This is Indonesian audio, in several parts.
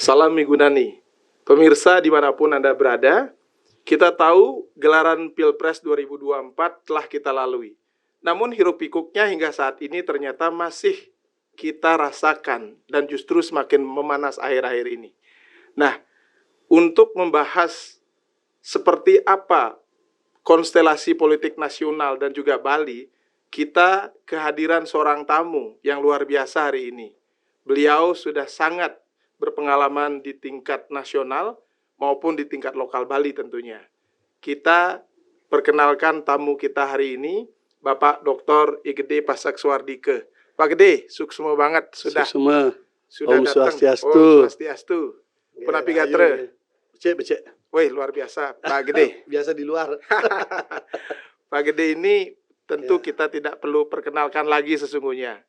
Salam Migunani. Pemirsa dimanapun Anda berada, kita tahu gelaran Pilpres 2024 telah kita lalui. Namun hiruk pikuknya hingga saat ini ternyata masih kita rasakan dan justru semakin memanas akhir-akhir ini. Nah, untuk membahas seperti apa konstelasi politik nasional dan juga Bali, kita kehadiran seorang tamu yang luar biasa hari ini. Beliau sudah sangat berpengalaman di tingkat nasional maupun di tingkat lokal Bali tentunya. Kita perkenalkan tamu kita hari ini, Bapak Dr. I Gede Pasak Suardike. Pak Gede, suksma banget sudah Om datang. Swastiastu. Om Swastiastu. Punapi gatre. Becek. Wih, luar biasa, Pak Gede. Biasa di luar. Pak Gede ini tentu kita tidak perlu perkenalkan lagi sesungguhnya.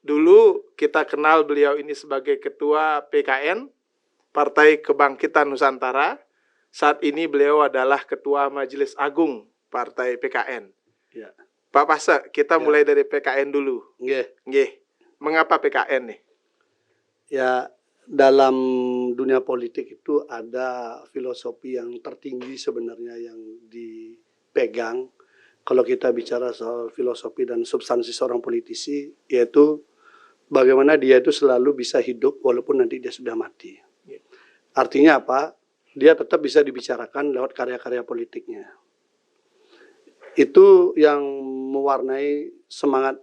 Dulu kita kenal beliau ini sebagai Ketua PKN, Partai Kebangkitan Nusantara. Saat ini beliau adalah Ketua Majelis Agung Partai PKN. Ya. Pak Pasak, kita mulai dari PKN dulu. Nggih. Mengapa PKN nih? Ya, dalam dunia politik itu ada filosofi yang tertinggi sebenarnya yang dipegang. Kalau kita bicara soal filosofi dan substansi seorang politisi, yaitu bagaimana dia itu selalu bisa hidup walaupun nanti dia sudah mati. Artinya apa? Dia tetap bisa dibicarakan lewat karya-karya politiknya. Itu yang mewarnai semangat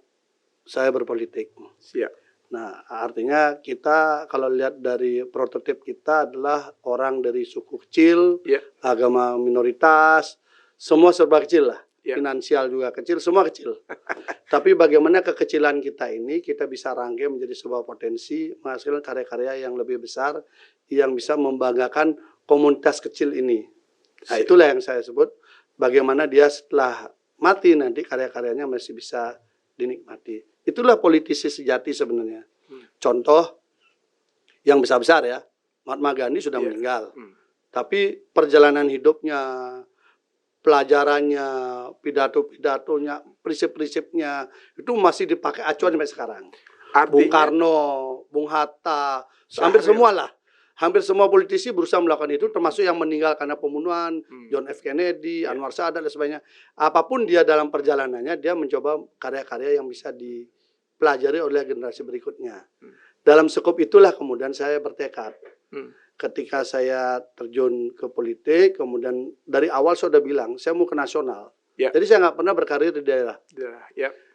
saya berpolitik. Siap. Nah, artinya kita kalau lihat dari prototip kita adalah orang dari suku kecil, agama minoritas, semua serba kecil lah. Finansial juga kecil, semua kecil. Tapi bagaimana kekecilan kita ini kita bisa rangkai menjadi sebuah potensi menghasilkan karya-karya yang lebih besar yang bisa membanggakan komunitas kecil ini. Nah, itulah yang saya sebut bagaimana dia setelah mati nanti karya-karyanya masih bisa dinikmati. Itulah politisi sejati sebenarnya. Contoh yang besar-besar ya, Mahatma Gandhi sudah meninggal. Tapi perjalanan hidupnya, pelajarannya, pidato-pidatonya, prinsip-prinsipnya itu masih dipakai acuan sampai sekarang. Artinya, Bung Karno, Bung Hatta, hampir semua lah. Hampir semua politisi berusaha melakukan itu, termasuk yang meninggal karena pembunuhan, John F. Kennedy, Anwar Sadat dan sebagainya. Apapun dia dalam perjalanannya, dia mencoba karya-karya yang bisa dipelajari oleh generasi berikutnya. Dalam skup itulah kemudian saya bertekad. Ketika saya terjun ke politik, kemudian dari awal saya sudah bilang, saya mau ke nasional. Jadi saya nggak pernah berkarir di daerah.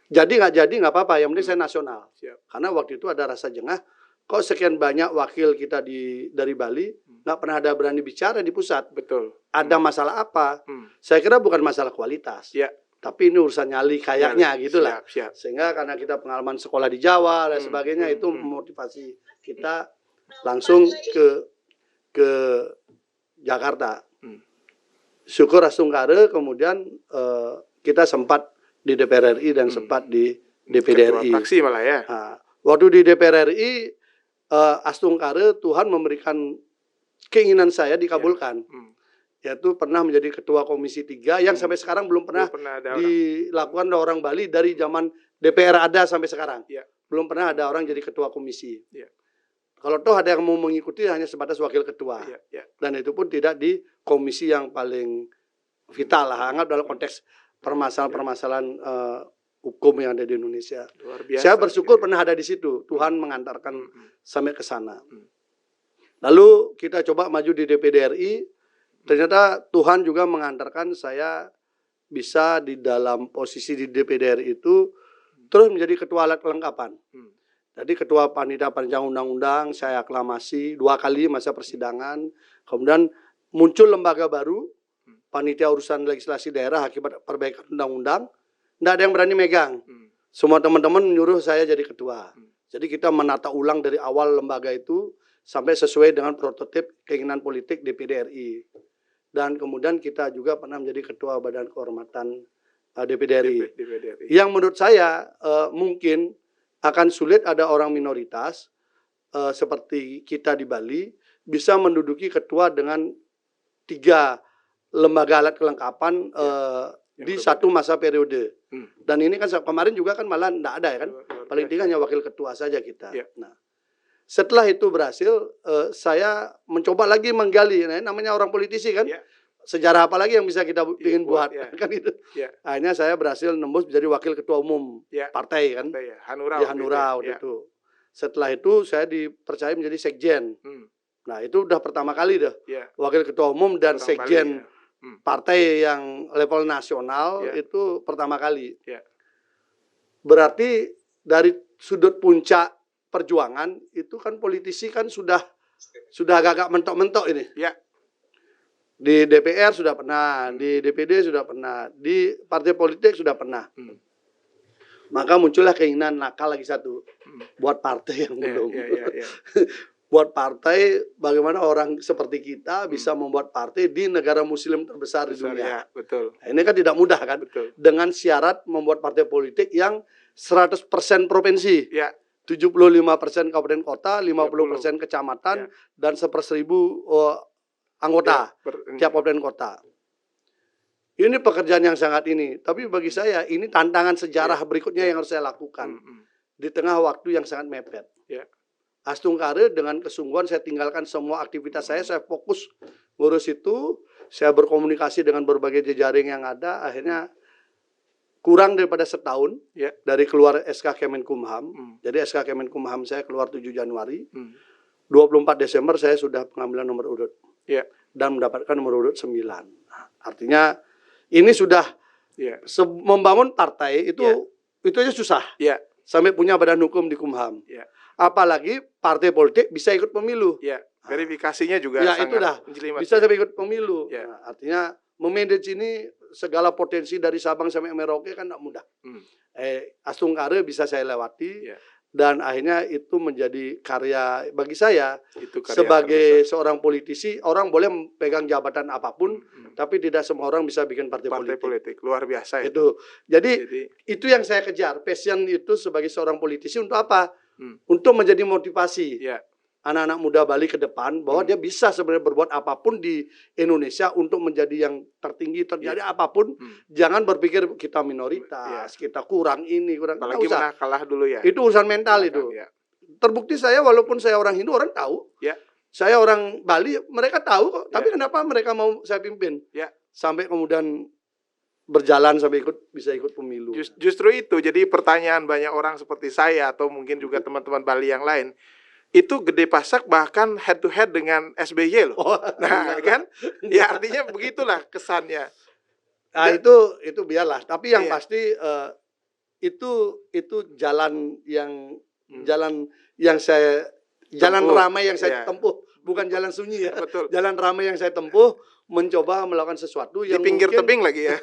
Jadi nggak apa-apa, yang penting saya nasional. Karena waktu itu ada rasa jengah, kok sekian banyak wakil kita dari Bali, nggak pernah ada berani bicara di pusat. Betul. Ada masalah apa? Saya kira bukan masalah kualitas. Tapi ini urusan nyali kayaknya gitulah. Sehingga karena kita pengalaman sekolah di Jawa dan sebagainya, itu memotivasi kita langsung ke Jakarta. Syukur Astungkare kemudian kita sempat di DPR RI dan sempat di DPD RI. Ketua fraksi malah ya. Nah, waktu di DPR RI Astungkare Tuhan memberikan keinginan saya dikabulkan. Yaitu pernah menjadi ketua Komisi 3 yang sampai sekarang belum pernah dilakukan oleh orang Bali dari zaman DPR ada sampai sekarang. Belum pernah ada orang jadi ketua komisi. Kalau toh ada yang mau mengikuti hanya sebatas wakil ketua. Dan itu pun tidak di komisi yang paling vital lah. Anggap dalam konteks permasalahan-permasalahan hukum yang ada di Indonesia. Saya bersyukur pernah ada di situ. Tuhan mengantarkan sampai ke sana. Lalu kita coba maju di DPD RI. Ternyata Tuhan juga mengantarkan saya bisa di dalam posisi di DPD RI itu terus menjadi ketua alat kelengkapan. Jadi ketua panitia perencanaan undang-undang saya aklamasi 2 kali masa persidangan. Kemudian muncul lembaga baru, panitia urusan legislasi daerah akibat perbaikan undang-undang. Nggak ada yang berani megang. Semua teman-teman menyuruh saya jadi ketua. Jadi kita menata ulang dari awal lembaga itu sampai sesuai dengan prototip keinginan politik DPD RI. Dan kemudian kita juga pernah menjadi ketua Badan Kehormatan DPD RI. Yang menurut saya mungkin akan sulit ada orang minoritas seperti kita di Bali bisa menduduki ketua dengan 3 lembaga alat kelengkapan di satu masa periode. Dan ini kan kemarin juga kan malah enggak ada ya kan. Paling tinggi hanya wakil ketua saja kita. Nah, Setelah itu berhasil, saya mencoba lagi menggali. Nah, namanya orang politisi kan, sejarah apa lagi yang bisa kita ingin buat kan itu. Akhirnya saya berhasil nembus menjadi wakil ketua umum partai kan, Hanura, di Hanura waktu itu. Setelah itu saya dipercaya menjadi sekjen. Nah itu udah pertama kali dah, wakil ketua umum dan sekjen partai yang level nasional itu pertama kali. Berarti dari sudut puncak perjuangan itu kan politisi kan sudah agak-agak mentok-mentok ini. Di DPR sudah pernah, di DPD sudah pernah, di partai politik sudah pernah. Maka muncullah keinginan nakal lagi satu, buat partai yang belum. Buat partai, bagaimana orang seperti kita bisa membuat partai di negara muslim terbesar di dunia. Nah, ini kan tidak mudah kan, dengan syarat membuat partai politik yang 100% provinsi. 75% kabupaten kota, 50% kecamatan, dan 1/1000 anggota tiap kabupaten kota. Ini pekerjaan yang sangat ini. Tapi bagi saya ini tantangan sejarah berikutnya yang harus saya lakukan di tengah waktu yang sangat mepet. Astung Kare dengan kesungguhan saya tinggalkan semua aktivitas saya fokus ngurus itu. Saya berkomunikasi dengan berbagai jejaring yang ada. Akhirnya kurang daripada setahun dari keluar SK Kemenkumham. Jadi SK Kemenkumham saya keluar 7 Januari. 24 Desember saya sudah pengambilan nomor urut. Dan mendapatkan nomor urut 9. Nah, artinya ini sudah membangun partai itu aja susah. Sampai punya badan hukum di Kumham. Apalagi partai politik bisa ikut pemilu. Verifikasinya juga sangat itu dah menjelimet. Bisa sampai ikut pemilu. Nah, artinya memanage ini segala potensi dari Sabang sampai Merauke kan tidak mudah. Astung Kare bisa saya lewati. Dan akhirnya itu menjadi karya bagi saya. Sebagai seorang politisi, orang boleh pegang jabatan apapun, tapi tidak semua orang bisa bikin partai politik. Luar biasa itu. Jadi itu yang saya kejar. Passion itu sebagai seorang politisi untuk apa? Untuk menjadi motivasi anak-anak muda Bali ke depan bahwa dia bisa sebenarnya berbuat apapun di Indonesia untuk menjadi yang tertinggi, terjadi apapun. Jangan berpikir kita minoritas, kita kurang ini, kurang. Apalagi menang kalah dulu ya. Itu urusan mental itu. Terbukti saya walaupun saya orang Hindu, orang tahu. Saya orang Bali, mereka tahu kok. Tapi kenapa mereka mau saya pimpin? Sampai kemudian berjalan sampai bisa ikut pemilu. Justru itu jadi pertanyaan banyak orang seperti saya atau mungkin juga teman-teman Bali yang lain. Itu Gede Pasak bahkan head to head dengan SBY loh. Nah, kan? Ya artinya begitulah kesannya. Nah, itu biarlah. Tapi yang pasti itu jalan yang saya jalan ramai yang saya tempuh, bukan jalan sunyi ya. Jalan ramai yang saya tempuh, mencoba melakukan sesuatu yang di pinggir tebing lagi ya.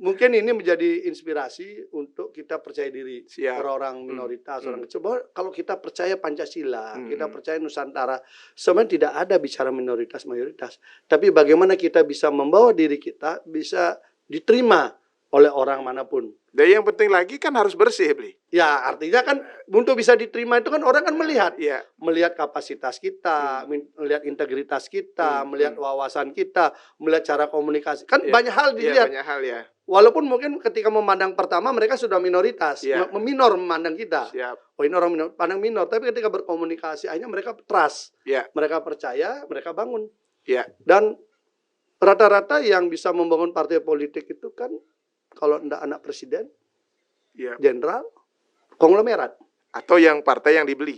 Mungkin ini menjadi inspirasi untuk kita percaya diri orang-orang minoritas, orang kecil. Bahwa kalau kita percaya Pancasila, kita percaya Nusantara, sebenarnya tidak ada bicara minoritas mayoritas. Tapi bagaimana kita bisa membawa diri kita bisa diterima oleh orang manapun. Dan yang penting lagi kan harus bersih, Bli. Ya, artinya kan untuk bisa diterima itu kan orang kan melihat. Melihat kapasitas kita, melihat integritas kita, melihat wawasan kita, melihat cara komunikasi. Kan banyak hal dilihat. Banyak hal ya. Walaupun mungkin ketika memandang pertama mereka sudah minoritas, meminor memandang kita. Oh ini orang pandang minor, tapi ketika berkomunikasi akhirnya mereka trust. Mereka percaya, mereka bangun. Dan rata-rata yang bisa membangun partai politik itu kan kalau tidak anak presiden, jenderal, konglomerat. Atau yang partai yang dibeli.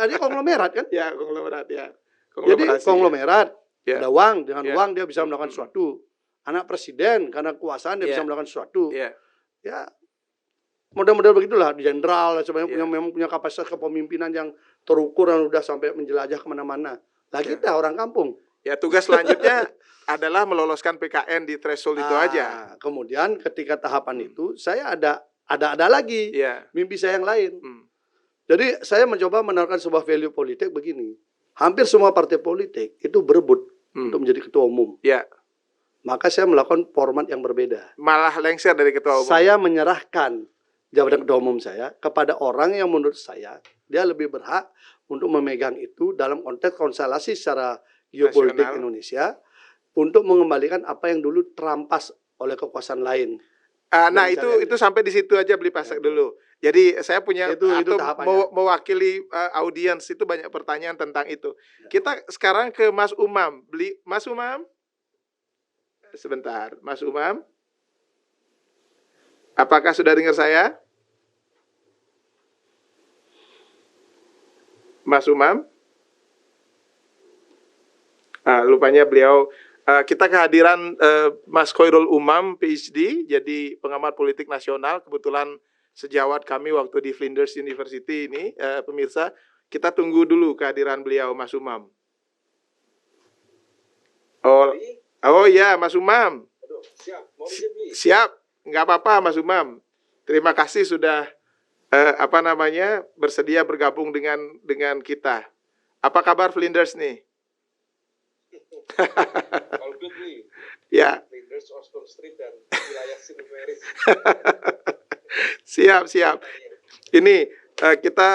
Ini konglomerat kan? Konglomerat Jadi konglomerat, ada uang, dengan uang dia bisa melakukan sesuatu. Anak presiden karena kekuasaan dia bisa melakukan sesuatu. Ya, model-model begitulah. Jenderal sebenarnya memang punya kapasitas kepemimpinan yang terukur dan sudah sampai menjelajah kemana-mana. Lagi kita orang kampung. Ya, tugas selanjutnya adalah meloloskan PKN di threshold itu aja. Kemudian ketika tahapan itu saya ada lagi mimpi saya yang lain. Jadi saya mencoba menawarkan sebuah value politik begini. Hampir semua partai politik itu berebut untuk menjadi ketua umum. Maka saya melakukan format yang berbeda. Malah lengser dari ketua umum. Saya menyerahkan jabatan ketua umum saya kepada orang yang menurut saya dia lebih berhak untuk memegang itu dalam konteks konstelasi secara geopolitik Indonesia untuk mengembalikan apa yang dulu terampas oleh kekuasaan lain. Nah itu sampai di situ aja Beli Pasak dulu. Jadi saya punya Itu atau tahapannya. mewakili audiens itu banyak pertanyaan tentang itu. Kita sekarang ke Mas Umam. Mas Umam? Sebentar, Mas Umam. Apakah sudah dengar saya? Mas Umam? Lupanya beliau kita kehadiran Mas Khoirul Umam PhD, jadi pengamat politik nasional, kebetulan sejawat kami waktu di Flinders University ini, pemirsa. Kita tunggu dulu kehadiran beliau, Mas Umam. Oh ya, Mas Umam. Siap, nggak apa-apa Mas Umam. Terima kasih sudah bersedia bergabung dengan kita. Apa kabar Flinders nih? All good nih. Ya. Flinders, Osborne Street dan wilayah St. Mary's. Siap. Ini kita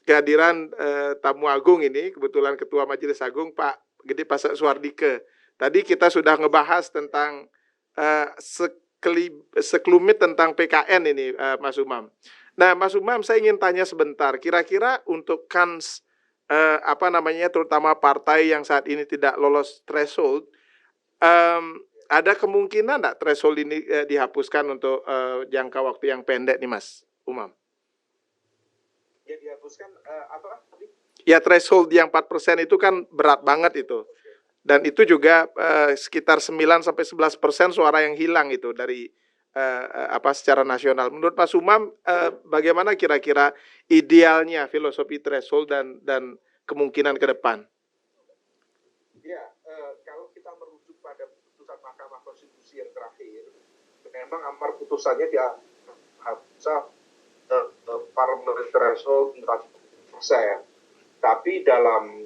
kehadiran tamu agung ini, kebetulan Ketua Majelis Agung Pak Gede Pasek Suardike. Tadi kita sudah ngebahas tentang sekelumit tentang PKN ini, Mas Umam. Nah, Mas Umam, saya ingin tanya sebentar. Kira-kira untuk kans terutama partai yang saat ini tidak lolos threshold, ada kemungkinan nggak threshold ini dihapuskan untuk jangka waktu yang pendek nih, Mas Umam? Ya dihapuskan apa tadi? Ya threshold yang 4% itu kan berat banget itu. Dan itu juga sekitar 9-11% suara yang hilang itu dari secara nasional. Menurut Mas Umam, bagaimana kira-kira idealnya filosofi threshold dan kemungkinan ke depan? Ya, kalau kita merujuk pada putusan Mahkamah Konstitusi yang terakhir, memang amar putusannya dia harusnya parliamentary threshold 4%. Tapi dalam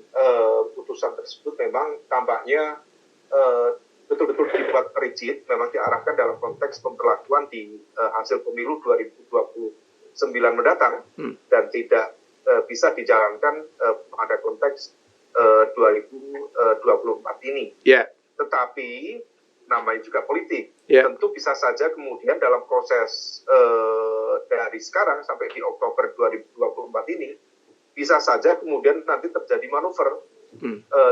putusan tersebut memang tampaknya betul-betul dibuat rigid, memang diarahkan dalam konteks pemberlakuan di hasil pemilu 2029 mendatang dan tidak bisa dijalankan pada konteks 2024 ini. Yeah. Tetapi namanya juga politik, tentu bisa saja kemudian dalam proses dari sekarang sampai di Oktober 2024 ini bisa saja kemudian nanti terjadi manuver,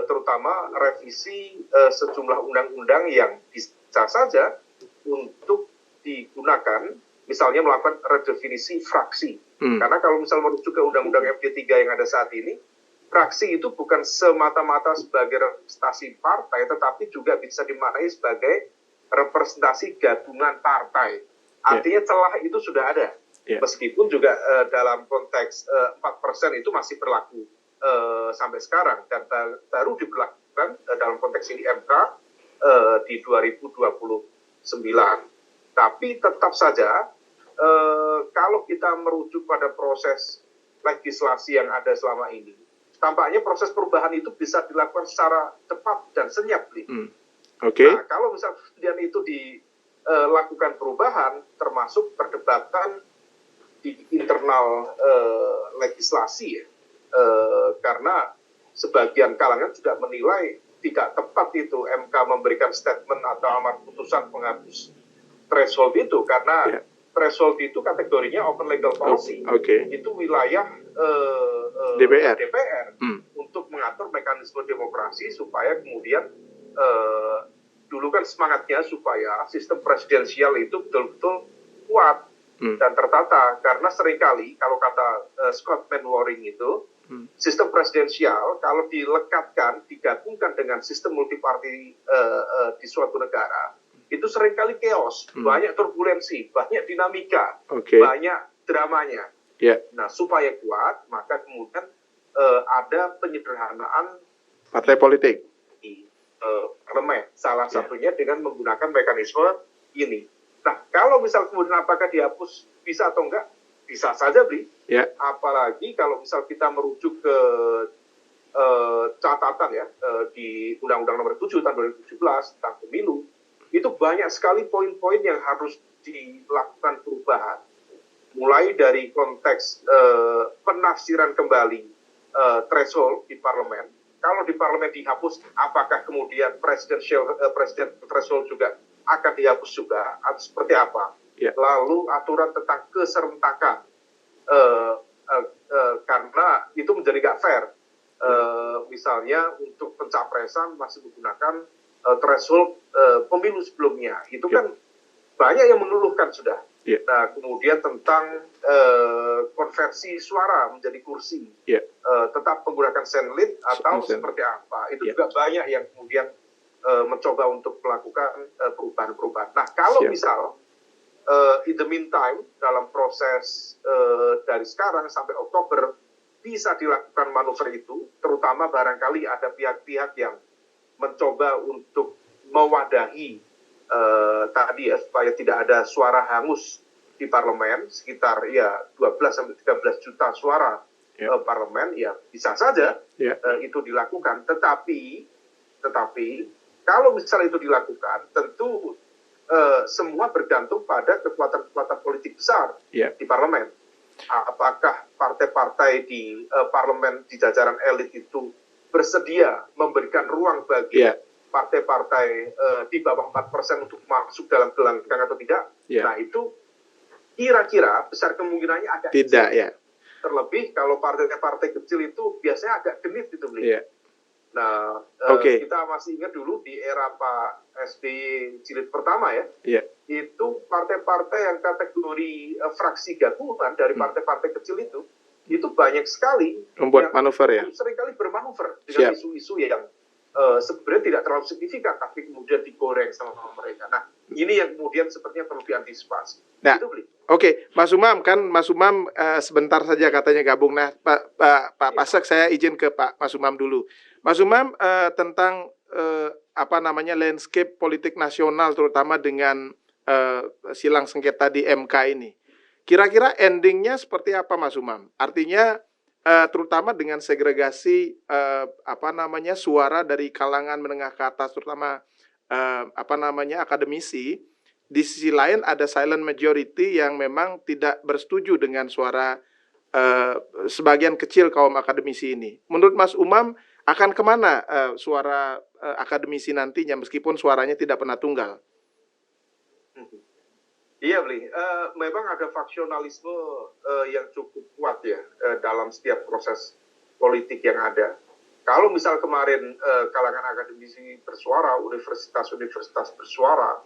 terutama revisi sejumlah undang-undang yang bisa saja untuk digunakan, misalnya melakukan redefinisi fraksi. Karena kalau misalnya merujuk ke undang-undang MD3 yang ada saat ini, fraksi itu bukan semata-mata sebagai representasi partai, tetapi juga bisa dimaknai sebagai representasi gabungan partai. Artinya celah itu sudah ada. Meskipun juga dalam konteks 4% itu masih berlaku sampai sekarang dan baru diberlakukan dalam konteks ini MK di 2029. Tapi tetap saja kalau kita merujuk pada proses legislasi yang ada selama ini, tampaknya proses perubahan itu bisa dilakukan secara cepat dan senyap. Nah, kalau misalnya kemudian itu dilakukan perubahan, termasuk perdebatan di internal legislasi karena sebagian kalangan juga menilai tidak tepat itu MK memberikan statement atau amar putusan penghapus threshold itu karena threshold itu kategorinya open legal policy, itu wilayah DPR untuk mengatur mekanisme demokrasi supaya kemudian dulu kan semangatnya supaya sistem presidensial itu betul-betul kuat dan tertata, karena seringkali kalau kata Scott Manwaring itu sistem presidensial kalau dilekatkan, digabungkan dengan sistem multiparti di suatu negara, itu seringkali chaos, banyak turbulensi, banyak dinamika, banyak dramanya. Nah, supaya kuat, maka kemudian ada penyederhanaan partai politik di parlemen, salah satunya dengan menggunakan mekanisme ini. Nah, kalau misal kemudian apakah dihapus bisa atau enggak, bisa saja, Bri. Apalagi kalau misal kita merujuk ke catatan di Undang-Undang Nomor 7 tahun 2017 tentang pemilu, itu banyak sekali poin-poin yang harus dilakukan perubahan. Mulai dari konteks penafsiran kembali threshold di parlemen. Kalau di parlemen dihapus, apakah kemudian presidential threshold juga akan dihapus juga atau seperti apa? lalu aturan tentang keserentakan, karena itu menjadi nggak fair. Misalnya untuk pencapresan masih menggunakan threshold pemilu sebelumnya, itu kan banyak yang mengeluhkan sudah. Nah, kemudian tentang konversi suara menjadi kursi, tetap menggunakan senlit atau seperti apa, itu juga banyak yang kemudian mencoba untuk melakukan perubahan-perubahan. Nah, kalau misal in the meantime dalam proses dari sekarang sampai Oktober bisa dilakukan manuver itu, terutama barangkali ada pihak-pihak yang mencoba untuk mewadahi tadi ya, supaya tidak ada suara hangus di parlemen, sekitar 12-13 juta suara parlemen, ya bisa saja itu dilakukan. Tetapi kalau misalnya itu dilakukan, tentu semua bergantung pada kekuatan-kekuatan politik besar di parlemen. Apakah partai-partai di parlemen di jajaran elit itu bersedia memberikan ruang bagi partai-partai di bawah 4% untuk masuk dalam gelanggang atau tidak? Nah, itu kira-kira besar kemungkinannya agak tidak kecil. Terlebih kalau partai-partai kecil itu biasanya agak genit gitu, Bli. Nah, kita masih ingat dulu di era Pak SBY jilid pertama itu partai-partai yang kategori fraksi gabungan dari partai-partai kecil itu banyak sekali membuat manuver seringkali bermanuver dengan isu-isu yang sebenarnya tidak terlalu signifikan, tapi kemudian digoreng sama mereka. Nah, ini yang kemudian sepertinya perlu diantisipasi. Nah, Mas Umam, sebentar saja katanya gabung. Nah, Pak Pasek, saya izin ke Pak Mas Umam dulu. Mas Umam, tentang landscape politik nasional, terutama dengan silang sengketa di MK ini. Kira-kira endingnya seperti apa, Mas Umam? Artinya, terutama dengan segregasi suara dari kalangan menengah ke atas, terutama akademisi. Di sisi lain ada silent majority yang memang tidak bersetuju dengan suara sebagian kecil kaum akademisi ini. Menurut Mas Umam, akan kemana suara akademisi nantinya meskipun suaranya tidak pernah tunggal? Iya, Bli. Memang ada faksionalisme yang cukup kuat ya dalam setiap proses politik yang ada. Kalau misal kemarin kalangan akademisi bersuara, universitas-universitas bersuara,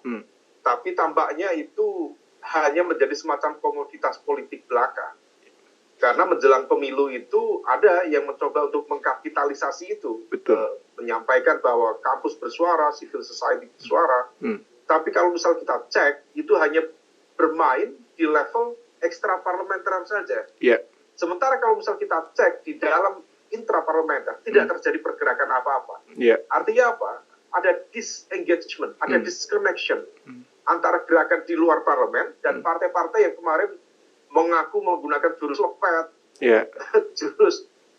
tapi tampaknya itu hanya menjadi semacam komoditas politik belaka. Karena menjelang pemilu itu ada yang mencoba untuk mengkapitalisasi itu. Menyampaikan bahwa kampus bersuara, civil society bersuara. Tapi kalau misal kita cek, itu hanya bermain di level ekstraparlementer saja. Sementara kalau misal kita cek di dalam intraparlementer, tidak terjadi pergerakan apa-apa. Artinya apa? Ada disengagement, ada disconnection antara gerakan di luar parlemen dan partai-partai yang kemarin mengaku menggunakan jurus lepet,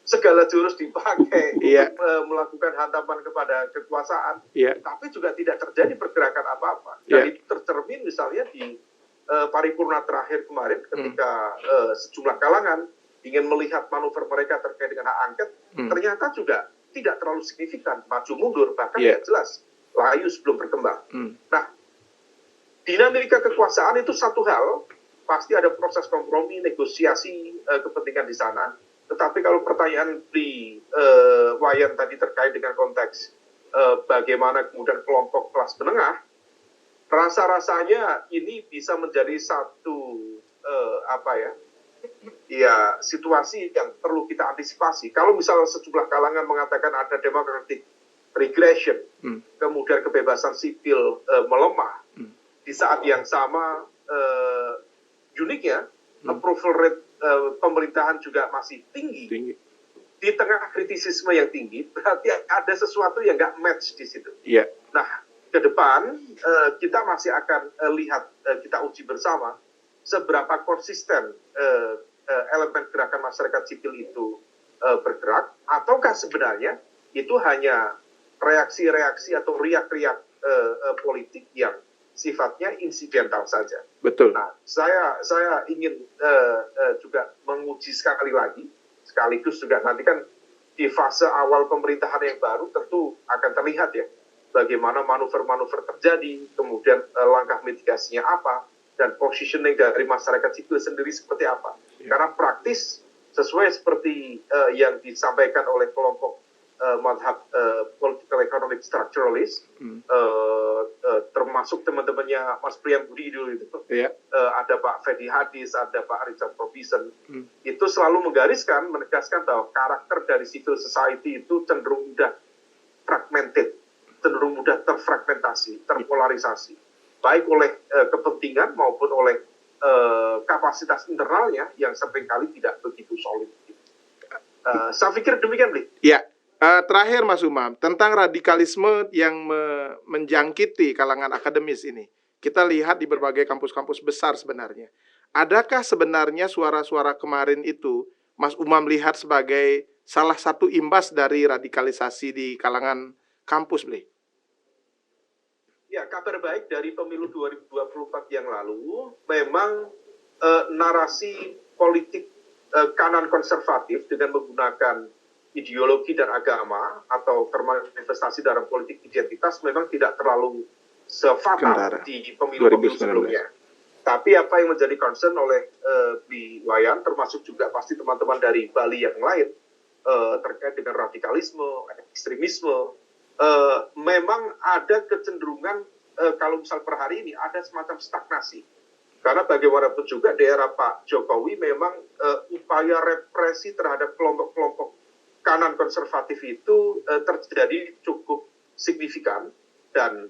segala jurus dipakai untuk melakukan hantaman kepada kekuasaan, tapi juga tidak terjadi pergerakan apa-apa. Dan itu tercermin misalnya di paripurna terakhir kemarin ketika sejumlah kalangan ingin melihat manuver mereka terkait dengan hak angket, ternyata juga tidak terlalu signifikan, maju mundur, bahkan tidak jelas, layu sebelum berkembang. Nah, dinamika kekuasaan itu satu hal, pasti ada proses kompromi, negosiasi kepentingan di sana. Tetapi kalau pertanyaan di Wayan tadi terkait dengan konteks bagaimana kemudian kelompok kelas menengah, rasa-rasanya ini bisa menjadi satu situasi yang perlu kita antisipasi. Kalau misalnya sejumlah kalangan mengatakan ada democratic regression, kemudian kebebasan sipil melemah, di saat yang sama uniknya approval rate pemerintahan juga masih tinggi. Di tengah kritisisme yang tinggi, berarti ada sesuatu yang nggak match di situ. Nah, ke depan kita masih akan lihat, kita uji bersama seberapa konsisten elemen gerakan masyarakat sipil itu bergerak, ataukah sebenarnya itu hanya reaksi-reaksi atau riak-riak politik yang sifatnya insidental saja. Nah, saya ingin juga menguji sekali lagi, sekaligus juga nanti kan di fase awal pemerintahan yang baru tentu akan terlihat ya bagaimana manuver-manuver terjadi, kemudian langkah mitigasinya apa. dan positioning dari masyarakat sipil sendiri seperti apa. Karena praktis sesuai seperti yang disampaikan oleh kelompok madhab political economic structuralist, termasuk teman-temannya Mas Priam Budi dulu itu, ada Pak Fedi Hadis, ada Pak Richard Robinson, itu selalu menggariskan, menegaskan bahwa karakter dari civil society itu cenderung mudah fragmented, cenderung mudah terfragmentasi, terpolarisasi, baik oleh kepentingan maupun oleh kapasitas internalnya yang seringkali tidak begitu solid. Saya pikir demikian, Bli. Ya. Terakhir Mas Umam, tentang radikalisme yang menjangkiti kalangan akademis ini. Kita lihat di berbagai kampus-kampus besar sebenarnya. Adakah sebenarnya suara-suara kemarin itu Mas Umam lihat sebagai salah satu imbas dari radikalisasi di kalangan kampus, Bli? Ya, kabar baik dari pemilu 2024 yang lalu, memang narasi politik kanan konservatif dengan menggunakan ideologi dan agama atau termanifestasi dalam politik identitas memang tidak terlalu sefatal di pemilu-pemilu sebelumnya. Tapi apa yang menjadi concern oleh di Wayan, termasuk juga pasti teman-teman dari Bali yang lain, terkait dengan radikalisme, ekstremisme, memang ada kecenderungan, kalau misal per hari ini, ada semacam stagnasi. Karena bagaimanapun juga di era Pak Jokowi memang upaya represi terhadap kelompok-kelompok kanan konservatif itu terjadi cukup signifikan dan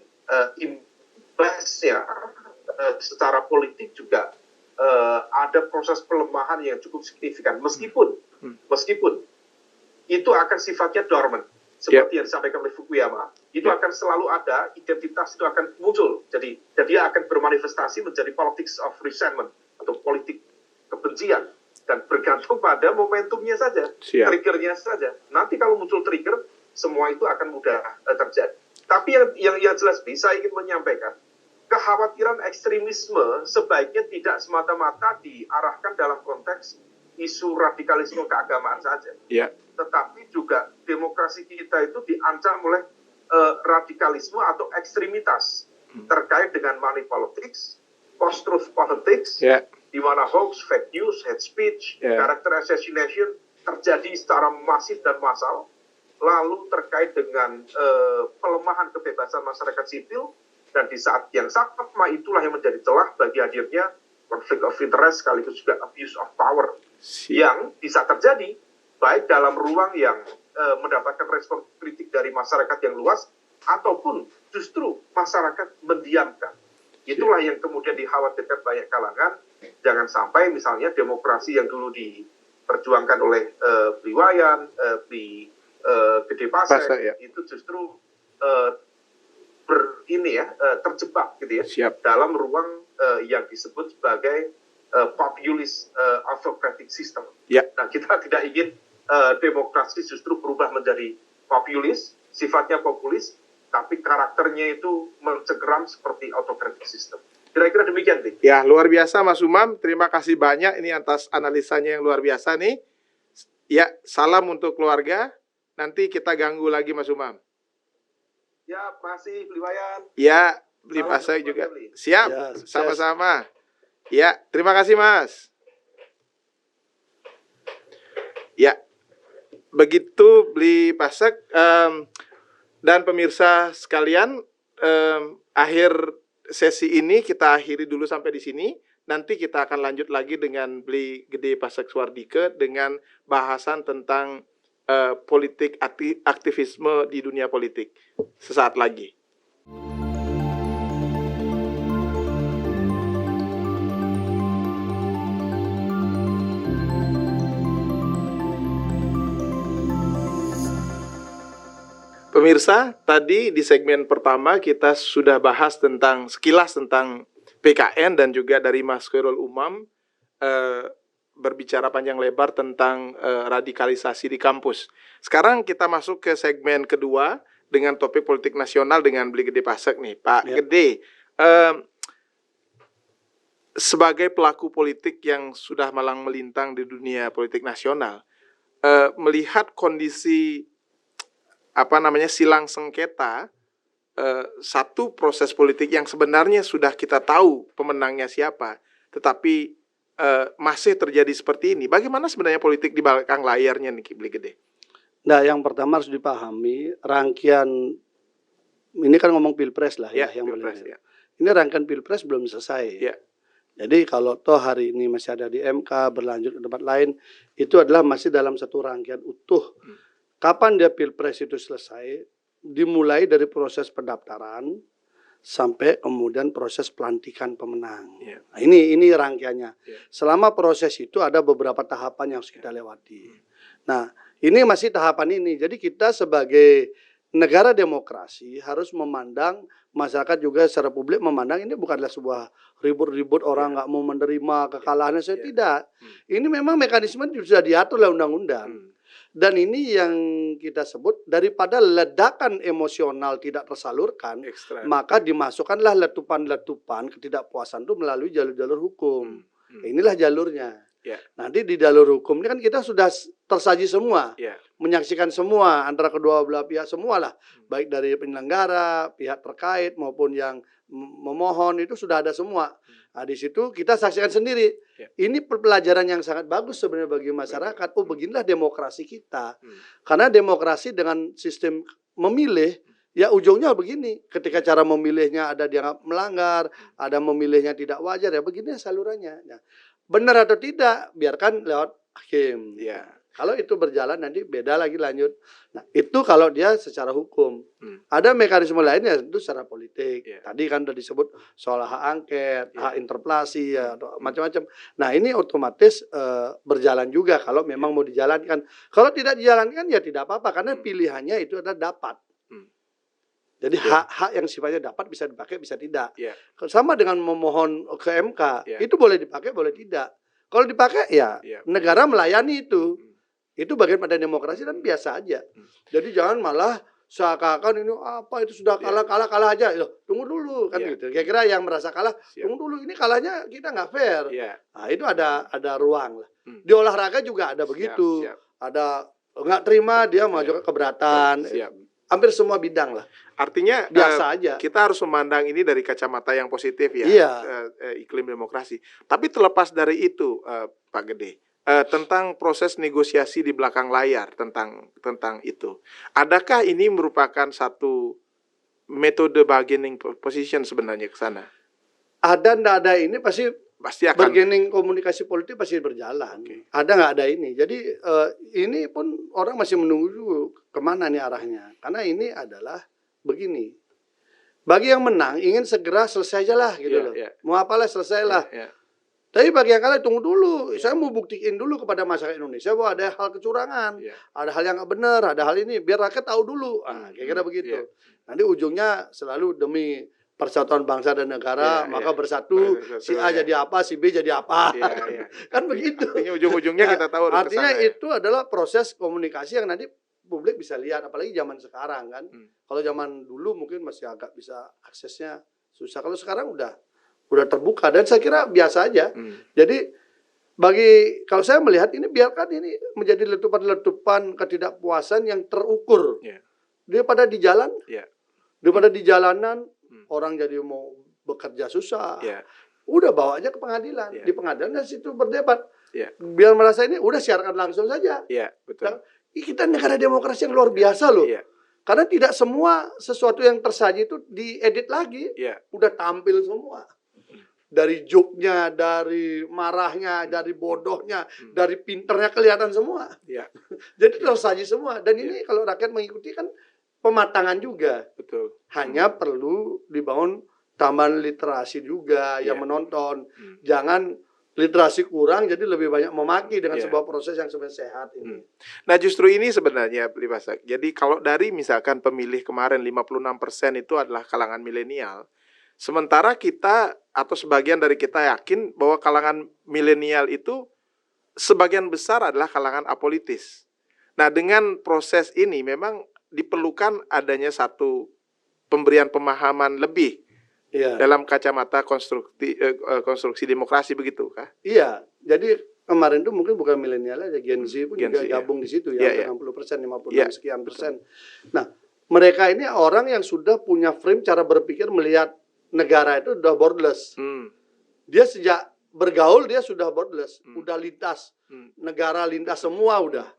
imbasnya secara politik juga ada proses pelemahan yang cukup signifikan meskipun itu akan sifatnya dormant seperti yang disampaikan oleh Fukuyama, itu akan selalu ada, identitas itu akan muncul, jadi dia akan bermanifestasi menjadi politics of resentment atau politik kebencian. Dan bergantung pada momentumnya saja, triggernya saja. Nanti kalau muncul trigger, semua itu akan mudah terjadi. Tapi yang jelas saya ingin menyampaikan, kekhawatiran ekstremisme sebaiknya tidak semata-mata diarahkan dalam konteks isu radikalisme keagamaan saja. Tetapi juga demokrasi kita itu diancam oleh radikalisme atau ekstremitas terkait dengan money politics, post-truth politics, di mana hoax, fake news, hate speech, character assassination terjadi secara masif dan massal, lalu terkait dengan pelemahan kebebasan masyarakat sipil, dan di saat yang sama itulah yang menjadi celah bagi hadirnya konflik of interest sekaligus juga abuse of power yang bisa terjadi baik dalam ruang yang mendapatkan respon kritik dari masyarakat yang luas ataupun justru masyarakat mendiamkan. Itulah yang kemudian dikhawatirkan banyak kalangan. Jangan sampai misalnya demokrasi yang dulu diperjuangkan oleh Bli Wayan, Bli Gede Pasek, itu justru terjebak gitu ya dalam ruang yang disebut sebagai populist autocratic system. Nah, kita tidak ingin demokrasi justru berubah menjadi populis, sifatnya populis, tapi karakternya itu mencengkeram seperti autocratic system. Kira-kira demikian, Dik. Ya, luar biasa Mas Umam. Terima kasih banyak ini atas analisanya yang luar biasa nih. Ya, salam untuk keluarga. Nanti kita ganggu lagi Mas Umam. Ya, makasih Bli Wayan. Ya, Bli Pasek juga. Siap, sama-sama. Ya, terima kasih Mas. Ya, begitu Bli Pasek. Dan pemirsa sekalian, akhir sesi ini kita akhiri dulu sampai di sini. Nanti kita akan lanjut lagi dengan Bli Gede Pasek Suardike dengan bahasan tentang politik aktivisme di dunia politik. Sesaat lagi. Pemirsa, tadi di segmen pertama kita sudah bahas sekilas tentang PKN dan juga dari Mas Khairul Umam berbicara panjang lebar tentang radikalisasi di kampus. Sekarang kita masuk ke segmen kedua dengan topik politik nasional dengan Bli Gede Pasek nih. Pak Gede, sebagai pelaku politik yang sudah malang melintang di dunia politik nasional, melihat kondisi silang sengketa satu proses politik yang sebenarnya sudah kita tahu pemenangnya siapa, tetapi masih terjadi seperti ini. Bagaimana sebenarnya politik di belakang layarnya nih, Kibli Gede? Nah, yang pertama harus dipahami rangkaian ini kan ngomong pilpres lah ya, yang pilpres, ya. Ini rangkaian pilpres belum selesai. Ya. Jadi kalau toh hari ini masih ada di MK, berlanjut ke tempat lain, itu adalah masih dalam satu rangkaian utuh. Kapan dia pilpres itu selesai? Dimulai dari proses pendaftaran sampai kemudian proses pelantikan pemenang. Ya. Nah, ini rangkaiannya. Ya. Selama proses itu ada beberapa tahapan yang harus kita lewati. Nah, ini masih tahapan ini. Jadi kita sebagai negara demokrasi harus memandang, masyarakat juga secara publik memandang ini bukanlah sebuah ribut-ribut orang nggak mau menerima kekalahannya. Saya tidak. Ini memang mekanisme sudah diatur oleh undang-undang. Dan ini yang kita sebut daripada ledakan emosional tidak tersalurkan, maka dimasukkanlah letupan-letupan ketidakpuasan itu melalui jalur-jalur hukum. Inilah jalurnya. Nanti di jalur hukum ini kan kita sudah tersaji semua, menyaksikan semua antara kedua belah pihak semualah, baik dari penyelenggara, pihak terkait maupun yang memohon itu sudah ada semua. Nah, di situ kita saksikan sendiri. Ini pelajaran yang sangat bagus sebenarnya bagi masyarakat. Oh, beginilah demokrasi kita. Karena demokrasi dengan sistem memilih, ya ujungnya begini. Ketika cara memilihnya ada dianggap melanggar, ada memilihnya tidak wajar, ya begini salurannya. Nah, benar atau tidak, biarkan lewat hakim. Kalau itu berjalan nanti beda lagi lanjut. Nah, itu kalau dia secara hukum. Ada mekanisme lainnya tentu secara politik. Tadi kan sudah disebut soal hak angket, hak interpelasi, ya, atau macam-macam. Nah, ini otomatis berjalan juga kalau memang mau dijalankan. Kalau tidak dijalankan ya tidak apa-apa karena pilihannya itu adalah dapat. Jadi hak-hak yang sifatnya dapat bisa dipakai, bisa tidak. Sama dengan memohon ke MK, itu boleh dipakai, boleh tidak. Kalau dipakai ya negara melayani itu. Itu bagian pada demokrasi dan biasa aja. Jadi jangan malah seakan-akan ini apa itu sudah kalah aja. Loh, tunggu dulu kan gitu. Kira-kira yang merasa kalah, tunggu dulu ini kalahnya kita nggak fair. Nah, itu ada ruang lah. Di olahraga juga ada begitu. Ada nggak terima dia mengajukan keberatan. Hampir semua bidang lah. Artinya biasa aja. Kita harus memandang ini dari kacamata yang positif ya, iklim demokrasi. Tapi terlepas dari itu, Pak Gede, tentang proses negosiasi di belakang layar tentang itu, adakah ini merupakan satu metode bargaining position sebenarnya ke sana? Ada ndak ada ini pasti akan bargaining komunikasi politik pasti berjalan. Ada nggak ada ini. Jadi ini pun orang masih menunggu dulu kemana nih arahnya. Karena ini adalah begini. Bagi yang menang ingin segera selesai aja lah gitu loh. Mau apalah selesai lah. Tapi bagi yang kalah tunggu dulu. Saya mau buktiin dulu kepada masyarakat Indonesia bahwa ada hal kecurangan, ada hal yang nggak benar, ada hal ini. Biar rakyat tahu dulu. Kira-kira begitu. Nanti ujungnya selalu demi persatuan bangsa dan negara, maka bersatu. Si A jadi apa, si B jadi apa. Kan begitu. Artinya ujung-ujungnya kita tahu. Artinya itu adalah proses komunikasi yang nanti publik bisa lihat. Apalagi zaman sekarang kan. Kalau zaman dulu mungkin masih agak bisa aksesnya susah. Kalau sekarang udah terbuka dan saya kira biasa aja. Jadi kalau saya melihat ini biarkan ini menjadi letupan-letupan ketidakpuasan yang terukur. Daripada di jalan, daripada di jalanan orang jadi mau bekerja susah. Udah bawa aja ke pengadilan. Di pengadilan dan situ berdebat. Biar merasa ini udah siarkan langsung saja. Betul. Kita negara demokrasi yang luar biasa loh. Karena tidak semua sesuatu yang tersaji itu diedit lagi. Udah tampil semua. Dari joke-nya, dari marahnya, dari bodohnya, dari pinternya kelihatan semua. Jadi tersaji semua. Dan ini kalau rakyat mengikuti kan pematangan juga. Betul. Hanya perlu dibangun tambahan literasi juga yang menonton. Jangan literasi kurang jadi lebih banyak memaki dengan sebuah proses yang sebenarnya sehat ini. Nah, justru ini sebenarnya Libasak. Jadi kalau dari misalkan pemilih kemarin 56% itu adalah kalangan milenial. Sementara kita atau sebagian dari kita yakin bahwa kalangan milenial itu sebagian besar adalah kalangan apolitis. Nah, dengan proses ini memang diperlukan adanya satu pemberian pemahaman lebih dalam kacamata konstruksi demokrasi, begitu kah? Iya, jadi kemarin itu mungkin bukan milenial aja, Gen Z pun juga gabung di situ ya, 60%, 56 sekian persen. Nah, mereka ini orang yang sudah punya frame cara berpikir melihat negara itu udah borderless. Dia sejak bergaul dia sudah borderless, udah lintas negara, lintas semua udah.